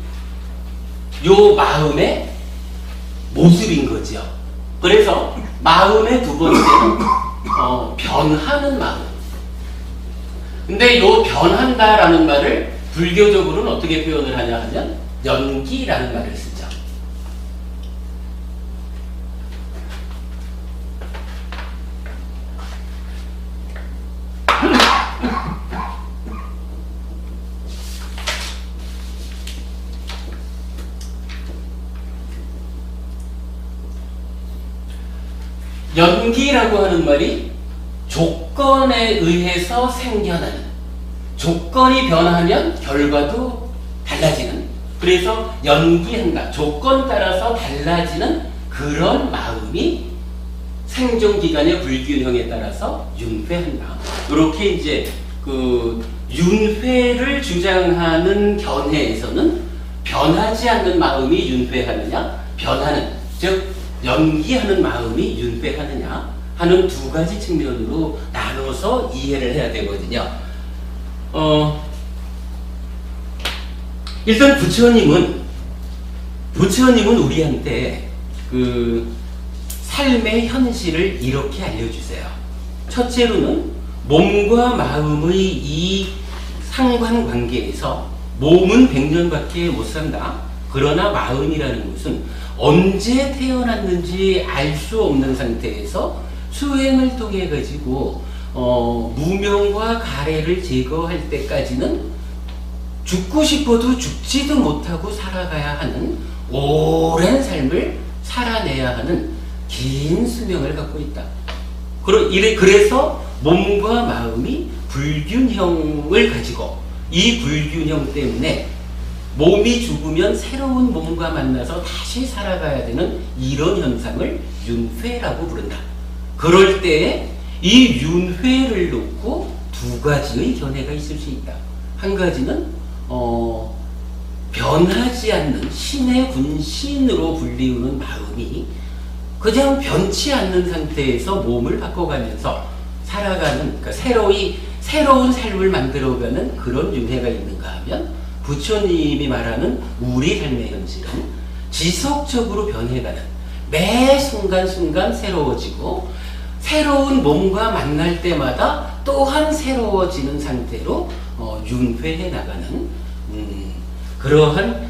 요 마음의 모습인 거죠. 그래서 마음의 두 번째는 변하는 마음. 근데 요 변한다라는 말을 불교적으로는 어떻게 표현을 하냐 하면 연기라는 말을 쓰죠. 연기라고 하는 말이 조건에 의해서 생겨나는, 조건이 변하면 결과도 달라지는, 그래서 연기한다, 조건 따라서 달라지는 그런 마음이 생존기간의 불균형에 따라서 윤회한다. 이렇게 이제 그 윤회를 주장하는 견해에서는 변하지 않는 마음이 윤회하느냐, 변하는, 즉 연기하는 마음이 윤회하느냐 하는 두 가지 측면으로 나눠서 이해를 해야 되거든요. 일단 부처님은 우리한테 그 삶의 현실을 이렇게 알려주세요. 첫째로는 몸과 마음의 이 상관관계에서 몸은 100년밖에 못 산다. 그러나 마음이라는 것은 언제 태어났는지 알 수 없는 상태에서 수행을 통해 가지고 무명과 가래를 제거할 때까지는 죽고 싶어도 죽지도 못하고 살아가야 하는 오랜 삶을 살아내야 하는 긴 수명을 갖고 있다. 그래서 몸과 마음이 불균형을 가지고 이 불균형 때문에 몸이 죽으면 새로운 몸과 만나서 다시 살아가야 되는 이런 현상을 윤회라고 부른다. 그럴 때 이 윤회를 놓고 두 가지의 견해가 있을 수 있다. 한 가지는 변하지 않는 신의 분신으로 불리우는 마음이 그냥 변치 않는 상태에서 몸을 바꿔가면서 살아가는, 그러니까 새로운 삶을 만들어가는 그런 윤회가 있는가 하면, 부처님이 말하는 우리 삶의 현실은 지속적으로 변해가는, 매 순간순간 새로워지고 새로운 몸과 만날 때마다 또한 새로워지는 상태로 윤회해 나가는 그러한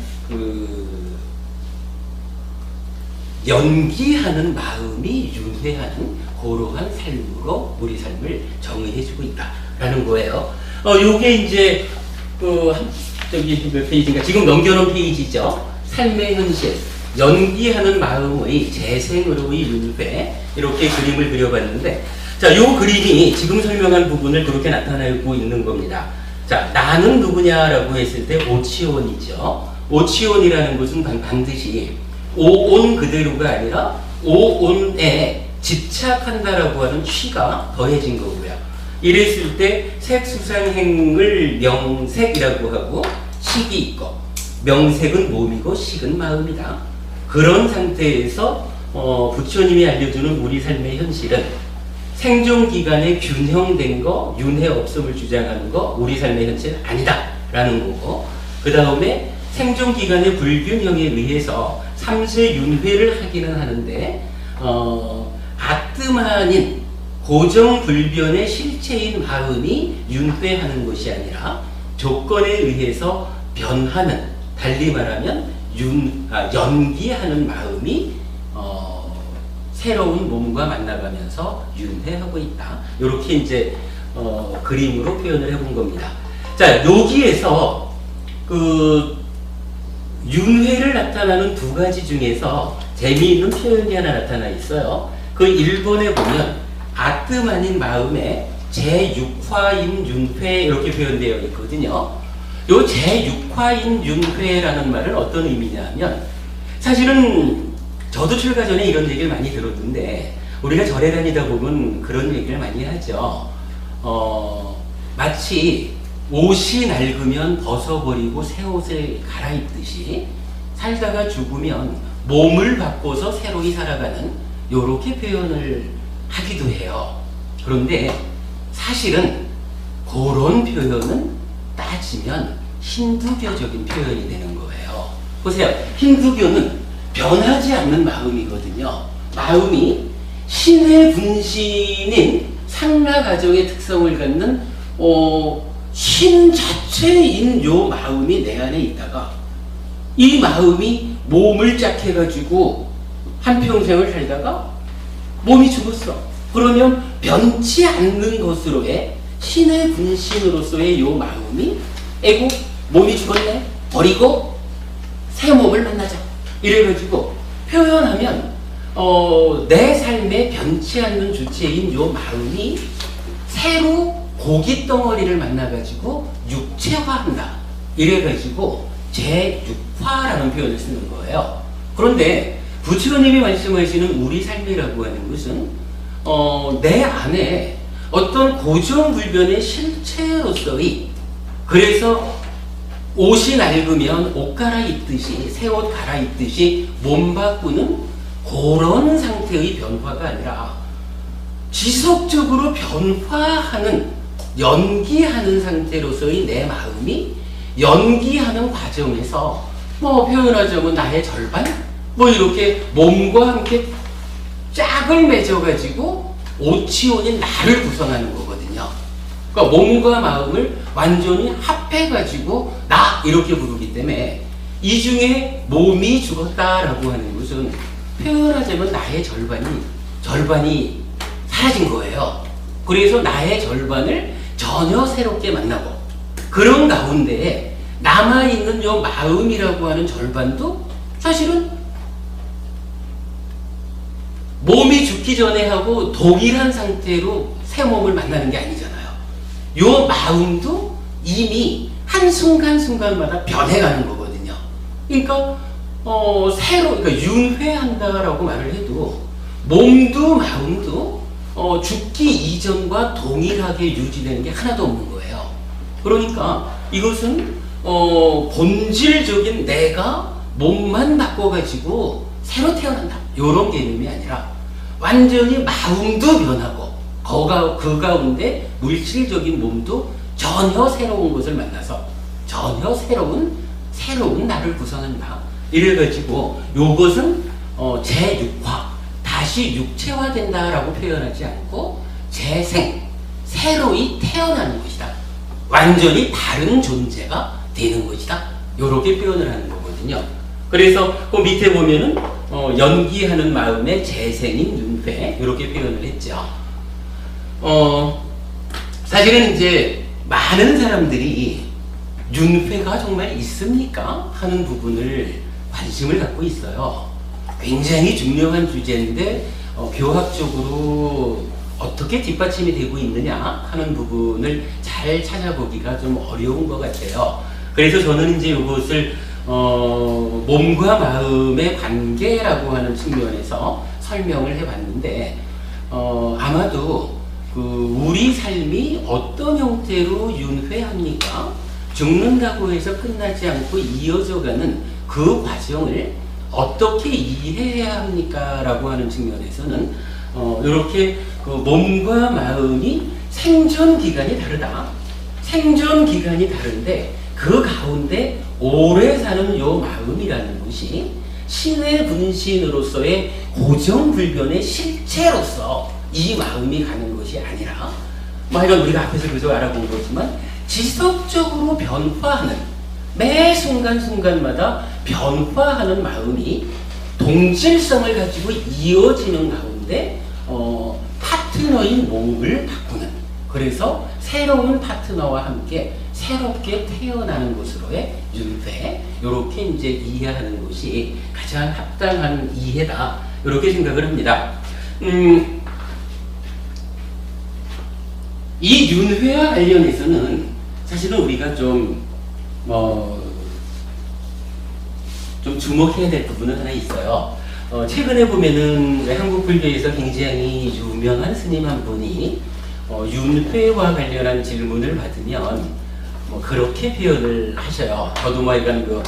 연기하는 마음이 윤회하는 그러한 삶으로 우리 삶을 정의해주고 있다라는 거예요. 요게 이제 저기 몇 페이지인가 지금 넘겨놓은 페이지죠. 삶의 현실, 연기하는 마음의 재생으로의 윤회, 이렇게 그림을 그려봤는데, 자, 요 그림이 지금 설명한 부분을 그렇게 나타내고 있는 겁니다. 자, 나는 누구냐라고 했을 때 오치온이죠. 오치온이라는 것은 반드시 오온 그대로가 아니라 오온에 집착한다라고 하는 취가 더해진 거고요. 이랬을 때 색수상행을 명색이라고 하고 식이 있고, 명색은 몸이고 식은 마음이다. 그런 상태에서 부처님이 알려주는 우리 삶의 현실은 생존기간에 균형된 거, 윤회 없음을 주장하는 거 우리 삶의 현실 아니다 라는 거고, 그 다음에 생존기간의 불균형에 의해서 삼세 윤회를 하기는 하는데 아뜨만인 고정불변의 실체인 마음이 윤회하는 것이 아니라 조건에 의해서 변하는, 달리 말하면 연기하는 마음이 새로운 몸과 만나가면서 윤회하고 있다. 이렇게 이제 그림으로 표현을 해본 겁니다. 자, 여기에서 그 윤회를 나타나는 두 가지 중에서 재미있는 표현이 하나 나타나 있어요. 그 1번에 보면 아뜸아닌 마음에 제6화인 윤회 이렇게 표현되어 있거든요. 요 제6화인 윤회라는 말은 어떤 의미냐면, 사실은 저도 출가 전에 이런 얘기를 많이 들었는데, 우리가 절에 다니다 보면 그런 얘기를 많이 하죠. 마치 옷이 낡으면 벗어버리고 새 옷을 갈아입듯이 살다가 죽으면 몸을 바꿔서 새로이 살아가는, 요렇게 표현을 하기도 해요. 그런데 사실은 그런 표현은 따지면 힌두교적인 표현이 되는 거예요. 보세요. 힌두교는 변하지 않는 마음이거든요. 마음이 신의 분신인 상라 가정의 특성을 갖는 신 자체인 요 마음이 내 안에 있다가, 이 마음이 몸을 짝 해가지고 한평생을 살다가 몸이 죽었어. 그러면 변치 않는 것으로의 신의 분신으로서의 요 마음이, 에고 몸이 죽었네, 버리고 새 몸을 만나자, 이래가지고 표현하면 내 삶의 변치 않는 주체인 요 마음이 새로 고기 덩어리를 만나가지고 육체화한다, 이래가지고 제6화라는 표현을 쓰는 거예요. 그런데 부처님이 말씀하시는 우리 삶이라고 하는 것은 내 안에 어떤 고정불변의 실체로서의, 그래서 옷이 낡으면 옷 갈아입듯이, 새 옷 갈아입듯이 몸 바꾸는 그런 상태의 변화가 아니라 지속적으로 변화하는, 연기하는 상태로서의 내 마음이 연기하는 과정에서 표현하자면 나의 절반? 이렇게 몸과 함께 짝을 맺어가지고 오치온인 나를 구성하는 거거든요. 그러니까 몸과 마음을 완전히 합해가지고 나, 이렇게 부르기 때문에 이 중에 몸이 죽었다라고 하는 것은 표현하자면 나의 절반이 사라진 거예요. 그래서 나의 절반을 전혀 새롭게 만나고, 그런 가운데 남아있는 요 마음이라고 하는 절반도 사실은 몸이 죽기 전에 하고 동일한 상태로 새 몸을 만나는 게 아니잖아요. 요 마음도 이미 한순간순간마다 변해가는 거거든요. 그러니까 그러니까 윤회한다라고 말을 해도 몸도 마음도 죽기 이전과 동일하게 유지되는 게 하나도 없는 거예요. 그러니까 이것은 본질적인 내가 몸만 바꿔가지고 새로 태어난다, 이런 개념이 아니라 완전히 마음도 변하고 그 가운데 물질적인 몸도 전혀 새로운 것을 만나서 전혀 새로운 나를 구성한다. 이래가지고 요것은 제6화, 다시 육체화된다라고 표현하지 않고 재생, 새로이 태어나는 것이다. 완전히 다른 존재가 되는 것이다. 요렇게 표현을 하는 거거든요. 그래서 그 밑에 보면은 연기하는 마음의 재생인 윤회, 이렇게 표현을 했죠. 사실은 이제 많은 사람들이 윤회가 정말 있습니까? 하는 부분을 관심을 갖고 있어요. 굉장히 중요한 주제인데 교학적으로 어떻게 뒷받침이 되고 있느냐 하는 부분을 잘 찾아보기가 좀 어려운 것 같아요. 그래서 저는 이제 이것을 몸과 마음의 관계라고 하는 측면에서 설명을 해봤는데, 아마도 우리 삶이 어떤 형태로 윤회합니까? 죽는다고 해서 끝나지 않고 이어져가는 그 과정을 어떻게 이해해야 합니까? 라고 하는 측면에서는 이렇게 몸과 마음이 생존 기간이 다르다. 생존 기간이 다른데 그 가운데 오래 사는 요 마음이라는 것이 신의 분신으로서의 고정불변의 실체로서 이 마음이 가는 것이 아니라, 하여간 우리가 앞에서 그저 알아본 거지만 지속적으로 변화하는, 매 순간순간마다 변화하는 마음이 동질성을 가지고 이어지는 가운데 파트너인 몸을 바꾸는, 그래서 새로운 파트너와 함께 새롭게 태어나는 것으로의 윤회, 이렇게 이제 이해하는 것이 가장 합당한 이해다, 이렇게 생각을 합니다. 이 윤회와 관련해서는 사실은 우리가 좀 주목해야 될 부분은 하나 있어요. 최근에 보면은 한국 불교에서 굉장히 유명한 스님 한 분이 윤회와 관련한 질문을 받으면 그렇게 표현을 하셔요. 저도 약간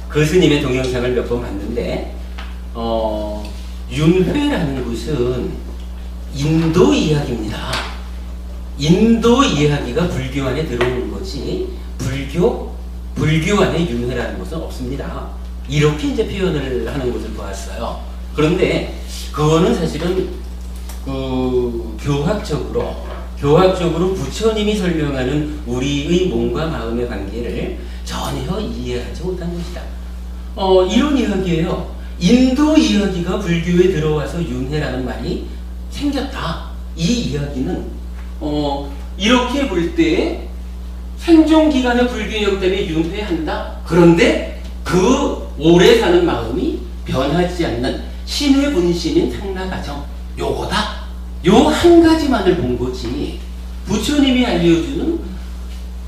그 스님의 동영상을 몇 번 봤는데, 윤회라는 것은 인도 이야기입니다. 인도 이야기가 불교 안에 들어오는 거지 불교 안에 윤회라는 것은 없습니다. 이렇게 이제 표현을 하는 것을 보았어요. 그런데 그거는 사실은 교학적으로 부처님이 설명하는 우리의 몸과 마음의 관계를 전혀 이해하지 못한 것이다. 이런 이야기예요. 인도 이야기가 불교에 들어와서 윤회라는 말이 생겼다. 이 이야기는 이렇게 볼 때 생존기간의 불균형 때문에 윤회한다. 그런데 그 오래 사는 마음이 변하지 않는 신의 분신인 상라가정, 요거다. 요 한 가지만을 본 거지, 부처님이 알려주는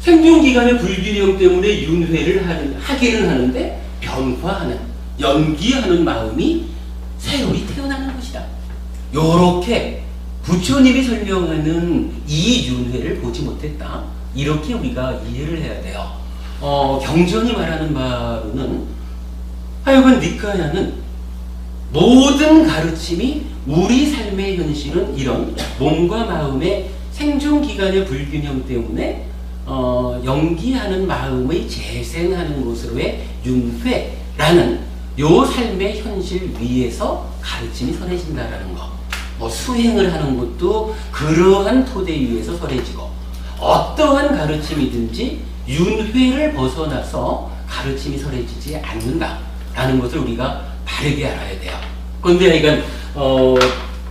생존기간의 불균형 때문에 윤회를 하기는 하는데 변화하는, 연기하는 마음이 새로이 태어나는 것이다. 요렇게 부처님이 설명하는 이 윤회를 보지 못했다. 이렇게 우리가 이해를 해야 돼요. 경전이 말하는 바로는 하여간 니카야는 모든 가르침이 우리 삶의 현실은 이런 몸과 마음의 생존기간의 불균형 때문에 연기하는 마음의 재생하는 것으로의 윤회라는 요 삶의 현실 위에서 가르침이 선해진다라는 거. 수행을 하는 것도 그러한 토대 위에서 선해지고, 어떠한 가르침이든지 윤회를 벗어나서 가르침이 설해지지 않는다라는 것을 우리가 바르게 알아야 돼요. 그런데 이건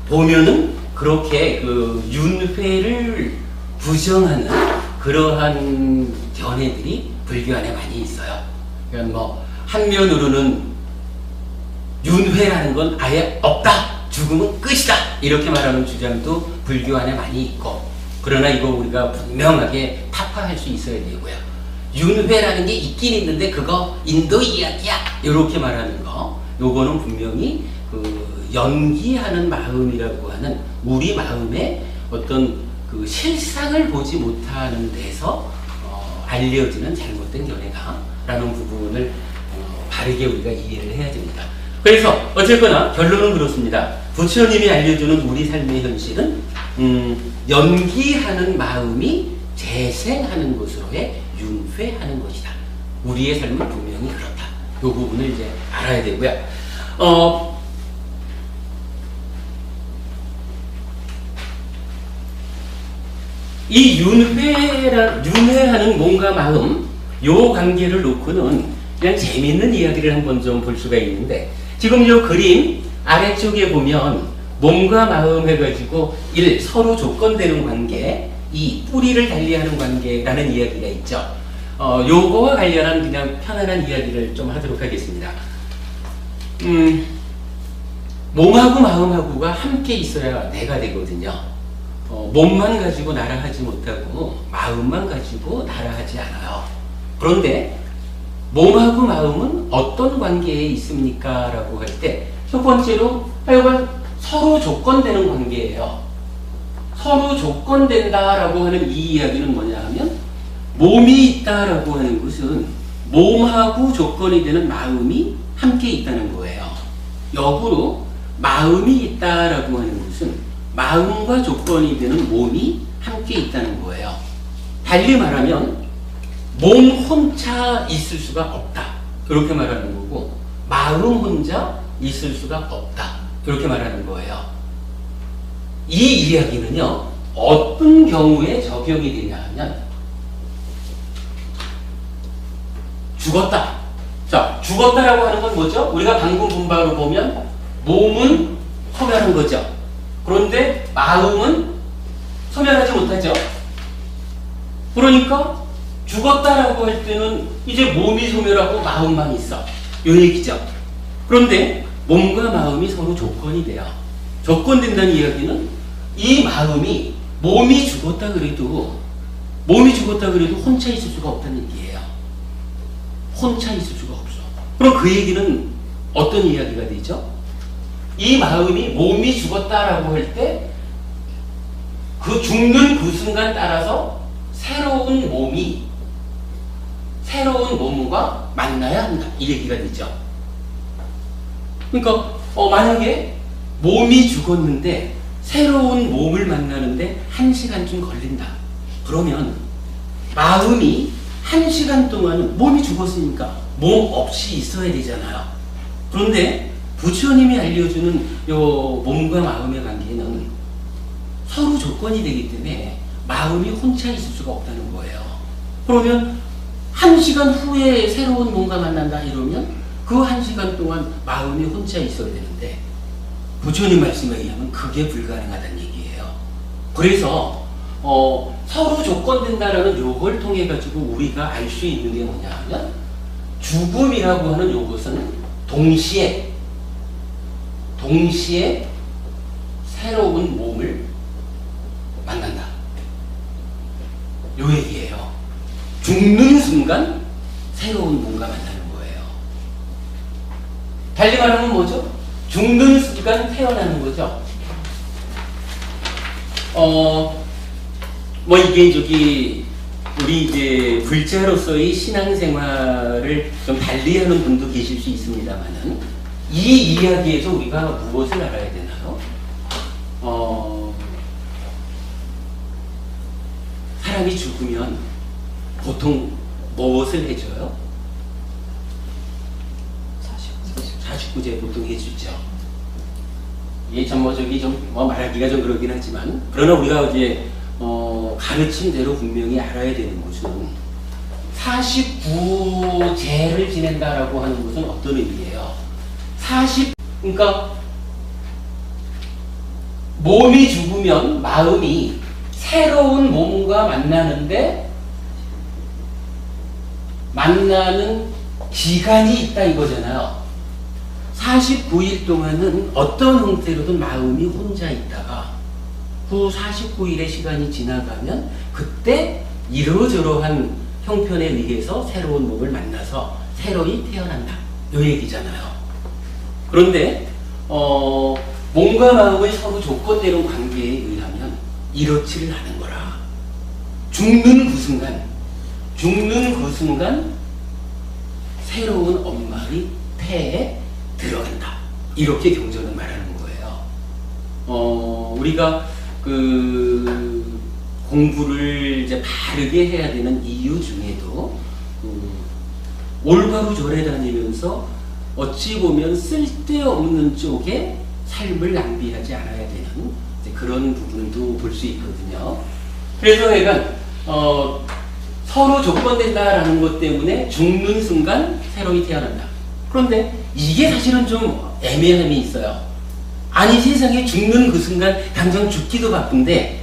보면은 그렇게 그 윤회를 부정하는 그러한 견해들이 불교 안에 많이 있어요. 그러니까 뭐 한면으로는 윤회라는 건 아예 없다, 죽음은 끝이다 이렇게 말하는 주장도 불교 안에 많이 있고, 그러나 이거 우리가 분명하게 타파할 수 있어야 되고요. 윤회라는 게 있긴 있는데 그거 인도 이야기야 이렇게 말하는 거, 요거는 분명히 그 연기하는 마음이라고 하는 우리 마음의 어떤 그 실상을 보지 못하는 데서 알려지는 잘못된 견해다라는 부분을 바르게 우리가 이해를 해야 됩니다. 그래서 어쨌거나 결론은 그렇습니다. 부처님이 알려주는 우리 삶의 현실은 연기하는 마음이 재생하는 것으로의 윤회하는 것이다. 우리의 삶은 분명히 그렇다. 이 부분을 이제 알아야 되고요. 이 윤회하는 몸과 마음, 요 관계를 놓고는 그냥 재밌는 이야기를 한번 좀 볼 수가 있는데, 지금 요 그림 아래쪽에 보면 몸과 마음 해가지고 1. 서로 조건되는 관계, 2. 뿌리를 달리하는 관계라는 이야기가 있죠. 요거와 관련한 그냥 편안한 이야기를 좀 하도록 하겠습니다. 몸하고 마음하고가 함께 있어야 내가 되거든요. 몸만 가지고 나라 하지 못하고 마음만 가지고 나라 하지 않아요. 그런데 몸하고 마음은 어떤 관계에 있습니까? 라고 할 때 첫 번째로 하여간 서로 조건되는 관계예요. 서로 조건된다라고 하는 이 이야기는 뭐냐 하면, 몸이 있다라고 하는 것은 몸하고 조건이 되는 마음이 함께 있다는 거예요. 역으로 마음이 있다라고 하는 것은 마음과 조건이 되는 몸이 함께 있다는 거예요. 달리 말하면 몸 혼자 있을 수가 없다, 이렇게 말하는 거고, 마음 혼자 있을 수가 없다, 이렇게 말하는 거예요. 이 이야기는요, 어떤 경우에 적용이 되냐 하면, 죽었다. 자, 죽었다라고 하는 건 뭐죠? 우리가 방금 본 바로 보면 몸은 소멸한 거죠. 그런데 마음은 소멸하지 못하죠. 그러니까 죽었다라고 할 때는 이제 몸이 소멸하고 마음만 있어, 요 얘기죠. 그런데 몸과 마음이 서로 조건이 돼요. 조건된다는 이야기는 이 마음이 몸이 죽었다 그래도 혼자 있을 수가 없다는 얘기예요. 혼자 있을 수가 없어. 그럼 그 얘기는 어떤 이야기가 되죠? 이 마음이 몸이 죽었다라고 할 때 그 죽는 그 순간 따라서 새로운 몸과 만나야 한다, 이 얘기가 되죠. 그러니까 만약에 몸이 죽었는데 새로운 몸을 만나는데 1시간쯤 걸린다. 그러면 마음이 1시간 동안, 몸이 죽었으니까 몸 없이 있어야 되잖아요. 그런데 부처님이 알려주는 요 몸과 마음의 관계는 서로 조건이 되기 때문에 마음이 혼자 있을 수가 없다는 거예요. 그러면 1시간 후에 새로운 몸과 만난다 이러면 그 1시간 동안 마음이 혼자 있어야 되는데, 부처님 말씀에 의하면 그게 불가능하다는 얘기예요. 그래서 서로 조건된다라는 요걸 통해 가지고 우리가 알 수 있는 게 뭐냐 하면, 죽음이라고 하는 요것은 동시에 새로운 몸을 만난다, 요 얘기예요. 죽는 순간 새로운 몸과 만나는 거예요. 달리 말하면 뭐죠? 죽는 순간 태어나는 거죠. 뭐 이게 우리 이제 불자로서의 신앙생활을 좀 달리하는 분도 계실 수 있습니다만은, 이 이야기에서 우리가 무엇을 알아야 되나요? 사람이 죽으면 보통 무엇을 해줘요? 사식구제 보통 해주죠. 이게 좀 말하기가 좀 그러긴 하지만, 그러나 우리가 이제 가르침대로 분명히 알아야 되는 것은, 49제를 지낸다라고 하는 것은 어떤 의미예요? 그러니까 몸이 죽으면 마음이 새로운 몸과 만나는 기간이 있다 이거잖아요. 49일 동안은 어떤 형태로든 마음이 혼자 있다가 후 49일의 시간이 지나가면 그때 이러저러한 형편에 의해서 새로운 몸을 만나서 새로이 태어난다. 요 얘기잖아요. 그런데 몸과 마음의 서로 조건되는 관계에 의하면 이렇지를 않은 거라. 죽는 그 순간 새로운 엄마의 폐에 들어간다. 이렇게 경전은 말하는 거예요. 우리가 그 공부를 이제 바르게 해야 되는 이유 중에도 올바로 절에 다니면서 어찌 보면 쓸데없는 쪽에 삶을 낭비하지 않아야 되는 이제 그런 부분도 볼 수 있거든요. 그래서 내가 서로 조건된다라는 것 때문에 죽는 순간 새로이 태어난다. 그런데 이게 사실은 좀 애매함이 있어요. 아니 세상에 죽는 그 순간 당장 죽기도 바쁜데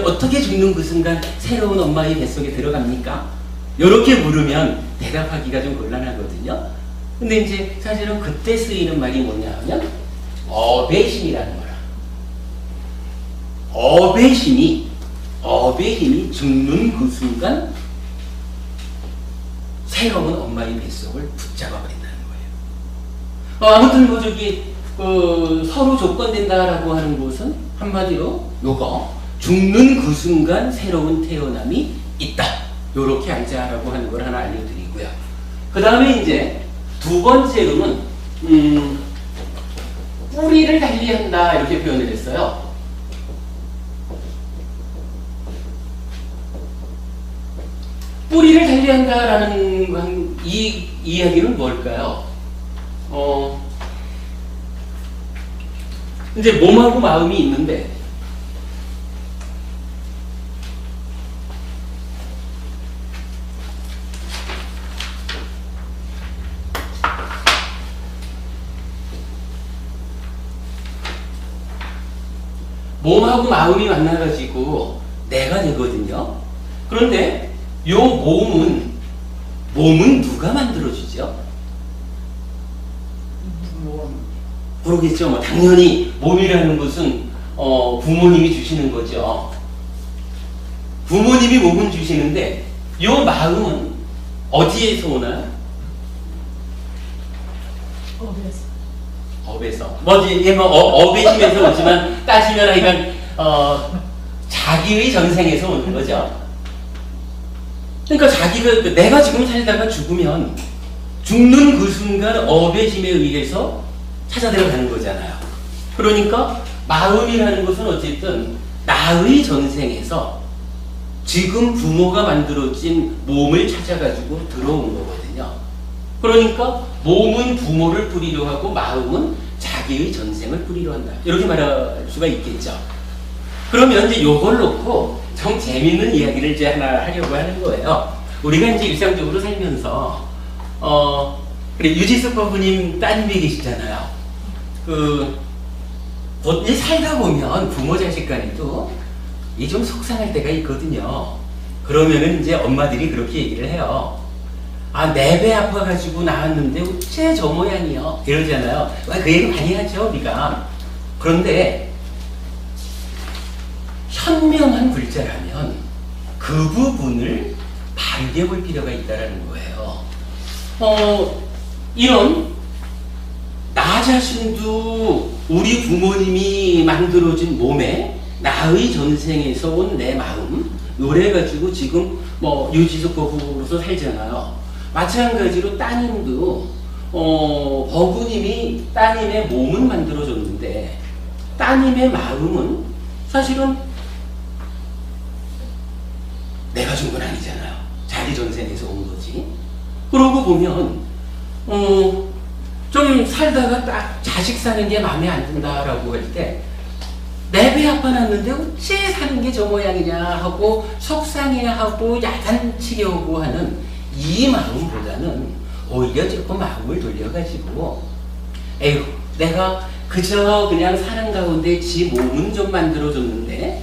어떻게 죽는 그 순간 새로운 엄마의 뱃속에 들어갑니까? 이렇게 물으면 대답하기가 좀 곤란하거든요. 근데 이제 사실은 그때 쓰이는 말이 뭐냐 하면 어배심이라는 거라. 어배의 힘이 죽는 그 순간 새로운 엄마의 뱃속을 붙잡아 버린다는 거예요. 아무튼 뭐 서로 조건된다라고 하는 것은 한마디로 요거 죽는 그 순간 새로운 태어남이 있다. 요렇게 알자라고 하는 걸 하나 알려드리고요. 그 다음에 이제 두 번째로는 뿌리를 달리한다 이렇게 표현을 했어요. 뿌리를 달리한다라는 이 이야기는 뭘까요? 이제 몸하고 마음이 있는데 몸하고 마음이 만나가지고 내가 되거든요. 그런데 요 몸은 누가 만들어주죠? 그러겠죠. 뭐 당연히 몸이라는 것은 부모님이 주시는 거죠. 부모님이 몸은 주시는데 요 마음은 어디에서 오나요? 업에서. 업의 힘에서 오지만 따지면 하여간 자기의 전생에서 오는 거죠. 그러니까 내가 지금 살다가 죽으면 죽는 그 순간 업의 힘에 의해서 찾아 들어가는 거잖아요. 그러니까 마음이라는 것은 어쨌든 나의 전생에서 지금 부모가 만들어진 몸을 찾아가지고 들어온 거거든요. 그러니까 몸은 부모를 뿌리려 하고 마음은 자기의 전생을 뿌리려 한다. 이렇게 말할 수가 있겠죠. 그러면 이제 요걸 놓고 좀 재밌는 이야기를 이제 하나 하려고 하는 거예요. 우리가 이제 일상적으로 살면서 그래 유지숙 부부님 따님이 계시잖아요. 이제 살다 보면 부모 자식 간에도 이 좀 속상할 때가 있거든요. 그러면은 이제 엄마들이 그렇게 얘기를 해요. 내 배 아파가지고 나왔는데 어째 저 모양이요? 이러잖아요. 그 얘기 많이 하죠, 우리가. 그런데 현명한 불자라면 그 부분을 바르게 볼 필요가 있다는 거예요. 이런 나 자신도 우리 부모님이 만들어진 몸에 나의 전생에서 온 내 마음 요래 가지고 지금 뭐 유지숙 부부로서 살잖아요. 마찬가지로 따님도 버부님이 따님의 몸은 만들어줬는데 따님의 마음은 사실은 내가 준 건 아니잖아요. 자기 전생에서 온 거지. 그러고 보면 좀 살다가 딱 자식 사는 게 마음에 안 든다라고 할 때 내 배 아파놨는데 어째 사는 게 저 모양이냐 하고 속상해하고 야단치려고 하는 이 마음보다는 오히려 조금 마음을 돌려가지고 에휴 내가 그저 그냥 사는 가운데 지 몸은 좀 만들어줬는데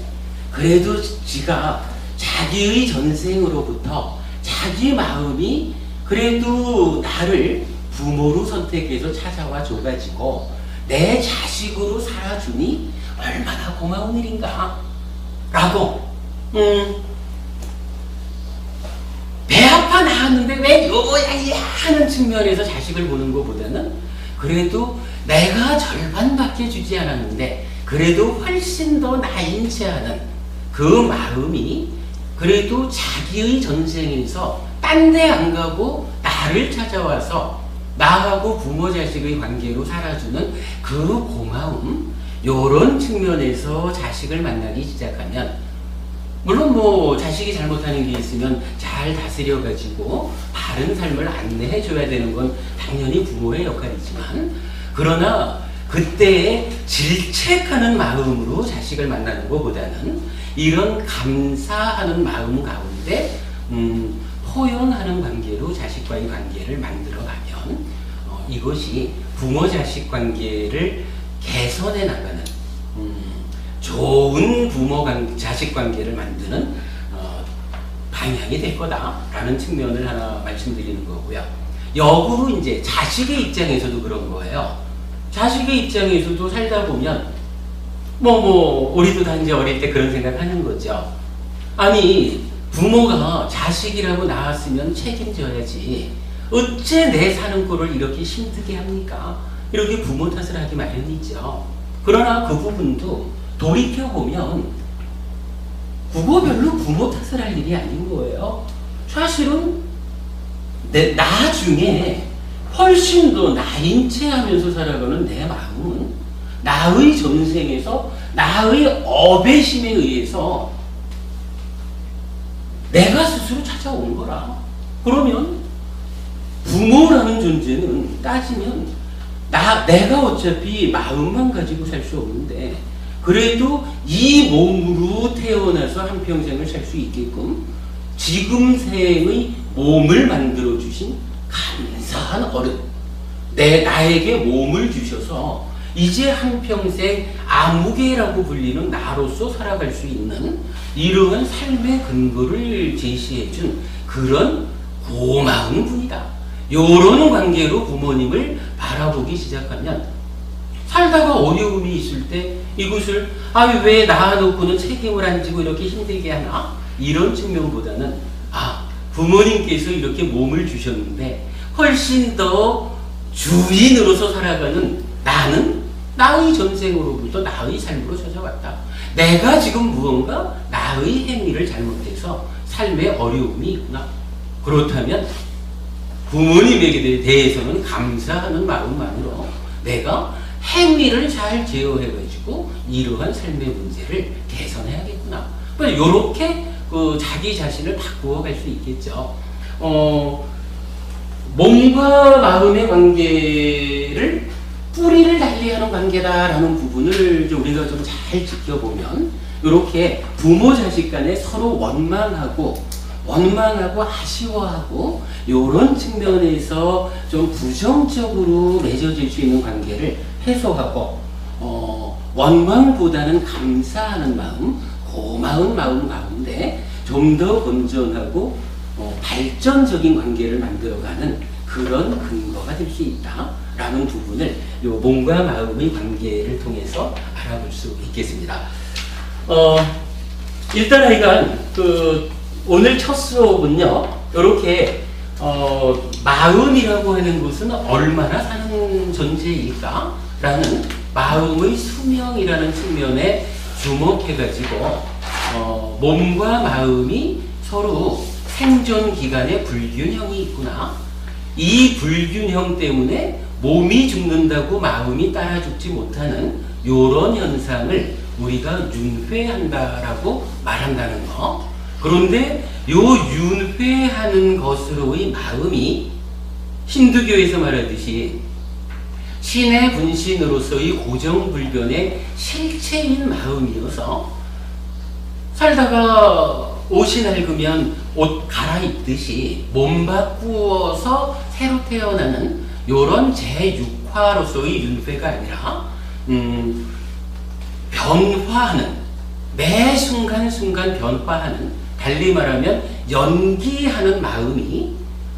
그래도 지가 자기의 전생으로부터 자기 마음이 그래도 나를 부모로 선택해서 찾아와 줘가지고 내 자식으로 살아주니 얼마나 고마운 일인가 라고 배 아파 나왔는데 왜 요 모양이야 하는 측면에서 자식을 보는 것보다는 그래도 내가 절반밖에 주지 않았는데 그래도 훨씬 더 나인체 하는 그 마음이 그래도 자기의 전생에서 딴 데 안 가고 나를 찾아와서 나하고 부모 자식의 관계로 살아주는 그 고마움 요런 측면에서 자식을 만나기 시작하면 물론 뭐 자식이 잘못하는 게 있으면 잘 다스려 가지고 바른 삶을 안내해 줘야 되는 건 당연히 부모의 역할이지만 그러나 그때에 질책하는 마음으로 자식을 만나는 것보다는 이런 감사하는 마음 가운데 포용하는 관계로 자식과의 관계를 만들어가면 이것이 부모-자식 관계를 개선해 나가는 좋은 부모-자식 관계를 만드는 방향이 될 거다라는 측면을 하나 말씀드리는 거고요. 역으로 이제 자식의 입장에서도 그런 거예요. 자식의 입장에서도 살다 보면 우리도 다 이제 어릴 때 그런 생각하는 거죠. 아니 부모가 자식이라고 낳았으면 책임져야지 어째 내 사는 꼴을 이렇게 힘들게 합니까? 이렇게 부모 탓을 하기 마련이죠. 그러나 그 부분도 돌이켜보면 그거 별로 부모 탓을 할 일이 아닌 거예요. 사실은 나중에 훨씬 더 나인체 하면서 살아가는 내 마음은 나의 전생에서 나의 어배심에 의해서 내가 스스로 찾아온 거라. 그러면 부모라는 존재는 따지면 내가 어차피 마음만 가지고 살 수 없는데 그래도 이 몸으로 태어나서 한평생을 살 수 있게끔 지금 생의 몸을 만들어 주신 감사한 어른 나에게 몸을 주셔서 이제 한평생 아무개라고 불리는 나로서 살아갈 수 있는 이러한 삶의 근거를 제시해 준 그런 고마운 분이다. 요런 관계로 부모님을 바라보기 시작하면 살다가 어려움이 있을 때 이것을 왜 낳아놓고는 책임을 안 지고 이렇게 힘들게 하나? 이런 측면보다는 부모님께서 이렇게 몸을 주셨는데 훨씬 더 주인으로서 살아가는 나는 나의 전생으로부터 나의 삶으로 찾아왔다. 내가 지금 무언가 나의 행위를 잘못해서 삶에 어려움이 있구나. 그렇다면 부모님에게 대해서는 감사하는 마음만으로 내가 행위를 잘 제어해가지고 이러한 삶의 문제를 개선해야겠구나. 이렇게 자기 자신을 바꾸어 갈 수 있겠죠. 몸과 마음의 관계를 뿌리를 달리하는 관계다라는 부분을 우리가 좀 잘 지켜보면 이렇게 부모 자식 간에 서로 원망하고 아쉬워하고 이런 측면에서 좀 부정적으로 맺어질 수 있는 관계를 해소하고 원망보다는 감사하는 마음, 고마운 마음 가운데 좀 더 건전하고 발전적인 관계를 만들어가는 그런 근거가 될 수 있다라는 부분을 요 몸과 마음의 관계를 통해서 알아볼 수 있겠습니다. 일단 하여간 오늘 첫 수업은요, 이렇게 마음이라고 하는 것은 얼마나 사는 존재일까라는 마음의 수명이라는 측면에 주목해가지고 몸과 마음이 서로 생존 기간에 불균형이 있구나. 이 불균형 때문에 몸이 죽는다고 마음이 따라 죽지 못하는 이런 현상을 우리가 윤회한다라고 말한다는 거. 그런데 요 윤회하는 것으로의 마음이 힌두교에서 말하듯이 신의 분신으로서의 고정불변의 실체인 마음이어서 살다가 옷이 낡으면 옷 갈아입듯이 몸 바꾸어서 새로 태어나는 요런 제6화로서의 윤회가 아니라 변화하는, 매 순간순간 변화하는, 달리 말하면 연기하는 마음이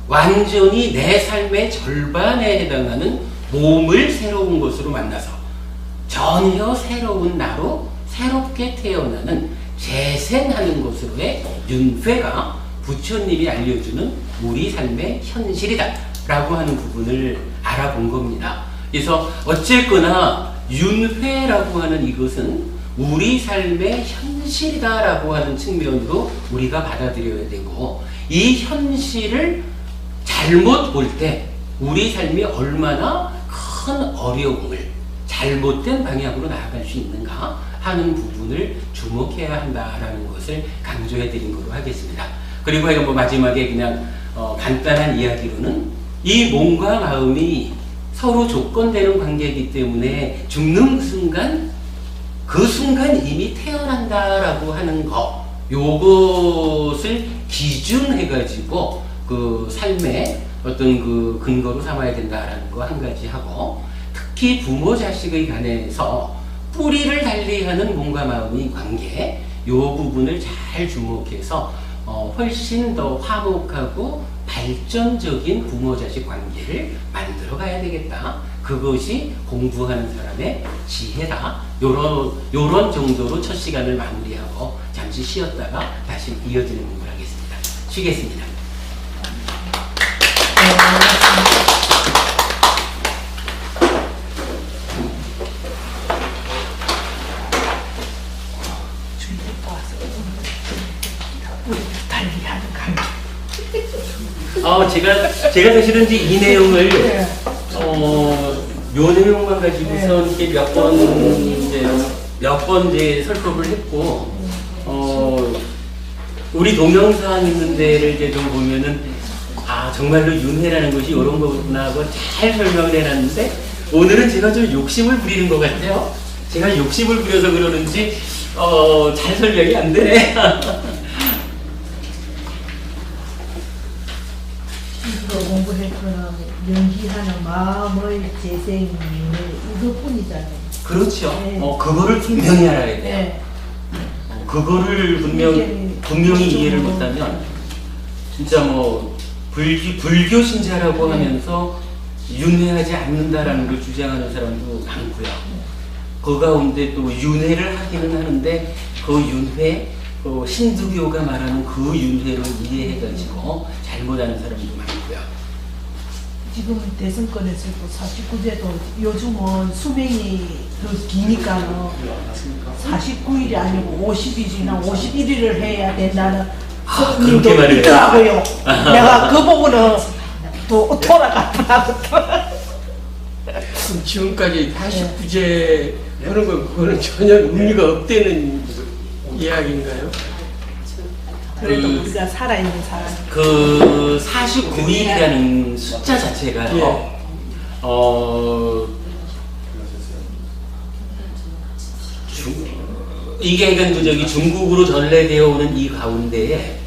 완전히 내 삶의 절반에 해당하는 몸을 새로운 것으로 만나서 전혀 새로운 나로 새롭게 태어나는 재생하는 것으로의 윤회가 부처님이 알려주는 우리 삶의 현실이다 라고 하는 부분을 알아본 겁니다. 그래서 어쨌거나 윤회라고 하는 이것은 우리 삶의 현실이다 라고 하는 측면으로 우리가 받아들여야 되고, 이 현실을 잘못 볼 때 우리 삶이 얼마나 큰 어려움을 잘못된 방향으로 나아갈 수 있는가 하는 부분을 주목해야 한다라는 것을 강조해 드린 거로 하겠습니다. 그리고 이거 마지막에 그냥 간단한 이야기로는 이 몸과 마음이 서로 조건되는 관계이기 때문에 죽는 순간, 그 순간 이미 태어난다라고 하는 거, 요것을 기준해가지고 그 삶의 어떤 그 근거로 삼아야 된다라는 거 한 가지 하고, 특히 부모 자식의 간에서 뿌리를 달리하는 몸과 마음의 관계, 요 부분을 잘 주목해서 훨씬 더 화목하고 발전적인 부모 자식 관계를 만들어 가야 되겠다. 그것이 공부하는 사람의 지혜다. 요런 정도로 첫 시간을 마무리하고 잠시 쉬었다가 다시 이어지는 공부를 하겠습니다. 쉬겠습니다. 제가 사실은 이제 이 내용을 요 내용만 가지고서 이렇게 몇 번 이제 설법을 했고, 우리 동영상 있는 데를 이제 좀 보면은 정말로 윤회라는 것이 이런 거구나 하고 잘 설명을 해놨는데, 오늘은 제가 좀 욕심을 부리는 것 같아요. 제가 욕심을 부려서 그러는지 잘 설명이 안 되네. 공부했거나 연기하는 마음의 재생 이것뿐이잖아요. 그렇죠. 네. 그거를 분명히 알아야 돼요. 네. 그거를 분명히 이해를 못하면 진짜 불교 신자라고 하면서 윤회하지 않는다라는 걸 주장하는 사람도 많고요. 그 가운데 또 윤회를 하기는 하는데 그 윤회, 신두교가 말하는 그 윤회로 이해해가지고 잘못하는 사람도 많고요. 지금 대선권에서도 49제도 요즘은 수명이 더 기니까는 49일이 아니고 50일이나 51일을 해야 된다는 손님도 있더라고요. 내가 그 부분은 또 돌아갔더라고. 지금까지 49제 하는 건 그거는 전혀 의미가 없다는 이야기인가요? 그래도 우리가 살아있는 사람. 그 49일이라는 숫자 자체가요. 이게 그러니까 중국으로 전래되어 오는 이 가운데에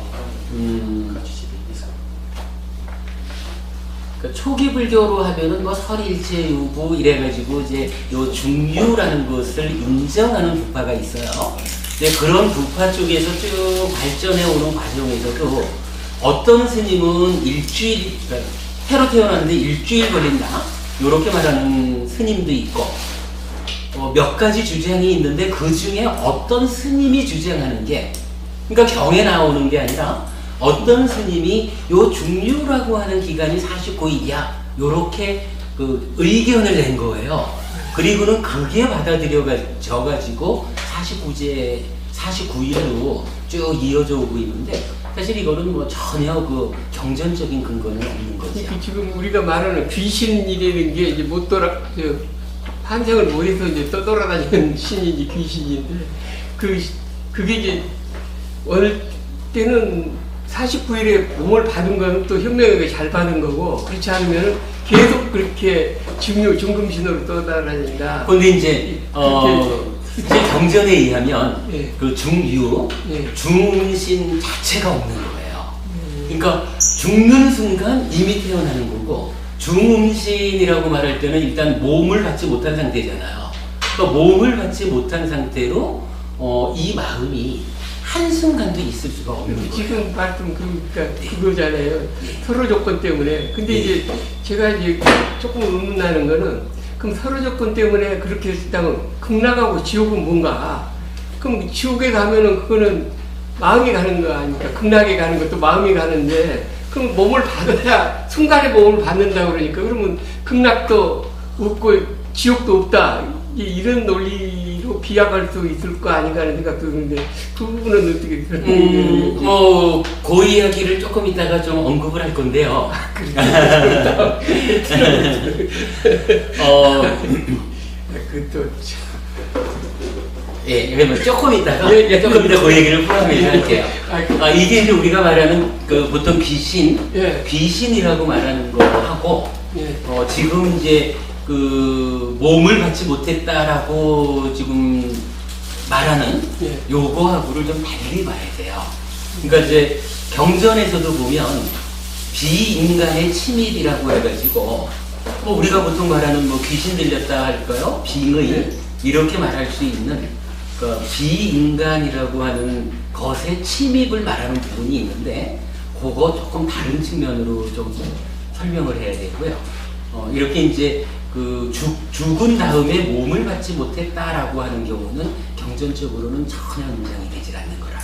초기 불교로 하면은 설일체 유부 이래가지고 이제 요 중유라는 것을 인정하는 부파가 있어요. 그런 부파 쪽에서 쭉 발전해 오는 과정에서도 어떤 스님은 일주일, 그러니까 새로 태어났는데 일주일 걸린다, 요렇게 말하는 스님도 있고, 몇 가지 주장이 있는데 그 중에 어떤 스님이 주장하는 게, 그러니까 경에 나오는 게 아니라 어떤 스님이 요 중유라고 하는 기간이 49일이야 요렇게 그 의견을 낸 거예요. 그리고는 그게 받아들여져가지고 49일로 쭉 이어져 오고 있는데, 사실 이거는 전혀 그 경전적인 근거는 없는 거죠. 지금 우리가 말하는 귀신이라는 게 이제 환생을 못해서 이제 떠돌아다니는 신인지 귀신인데, 그게 이제 어느 때는 49일에 몸을 받은 건 또 현명하게 잘 받은 거고, 그렇지 않으면 계속 그렇게 중금신으로 떠다닌다. 근데 이제 이제 경전에 의하면 예. 그 중유, 예. 중신 자체가 없는 거예요. 그러니까 죽는 순간 이미 태어나는 거고, 중음신이라고 말할 때는 일단 몸을 받지 못한 상태잖아요. 그러니까 몸을 받지 못한 상태로 이 마음이 한순간도 있을 수가 없는 거예요. 지금 말씀 그러니까 그거잖아요. 서로 조건 때문에. 근데 이제 제가 이제 조금 의문나는 거는, 그럼 서로 조건 때문에 그렇게 했다면 극락하고 지옥은 뭔가? 그럼 지옥에 가면은 그거는 마음이 가는 거 아닙니까? 극락에 가는 것도 마음이 가는데, 그럼 몸을 받아야 순간에 몸을 받는다 그러니까, 그러면 극락도 없고 지옥도 없다, 이런 논리로 비약할 수 있을 거 아닌가 하는 생각도 드는데, 그 부분은 어떻게 생각하세요? 그 이야기를 조금 이따가 좀 언급을 할 건데요. 그것도 예, 그러면 조금 이따가 예, 조금 이따 그 얘기를 포함해서 할게요. 아, 이게 이제 우리가 말하는 그 보통 귀신, 예. 귀신이라고 말하는 거 하고, 예. 지금 이제 그 몸을 받지 못했다라고 지금 말하는 예. 요거하고를 좀 달리 봐야 돼요. 그러니까 이제 경전에서도 보면 비인간의 침입이라고 해가지고, 뭐 우리가 보통 말하는 뭐 귀신 들렸다 할까요? 빙의 네. 이렇게 말할 수 있는 그 비인간이라고 하는 것의 침입을 말하는 부분이 있는데, 그거 조금 다른 측면으로 좀 설명을 해야 되고요. 이렇게 이제 그 죽은 다음에 몸을 받지 못했다라고 하는 경우는 경전적으로는 전혀 인정이 되질 않는 거라.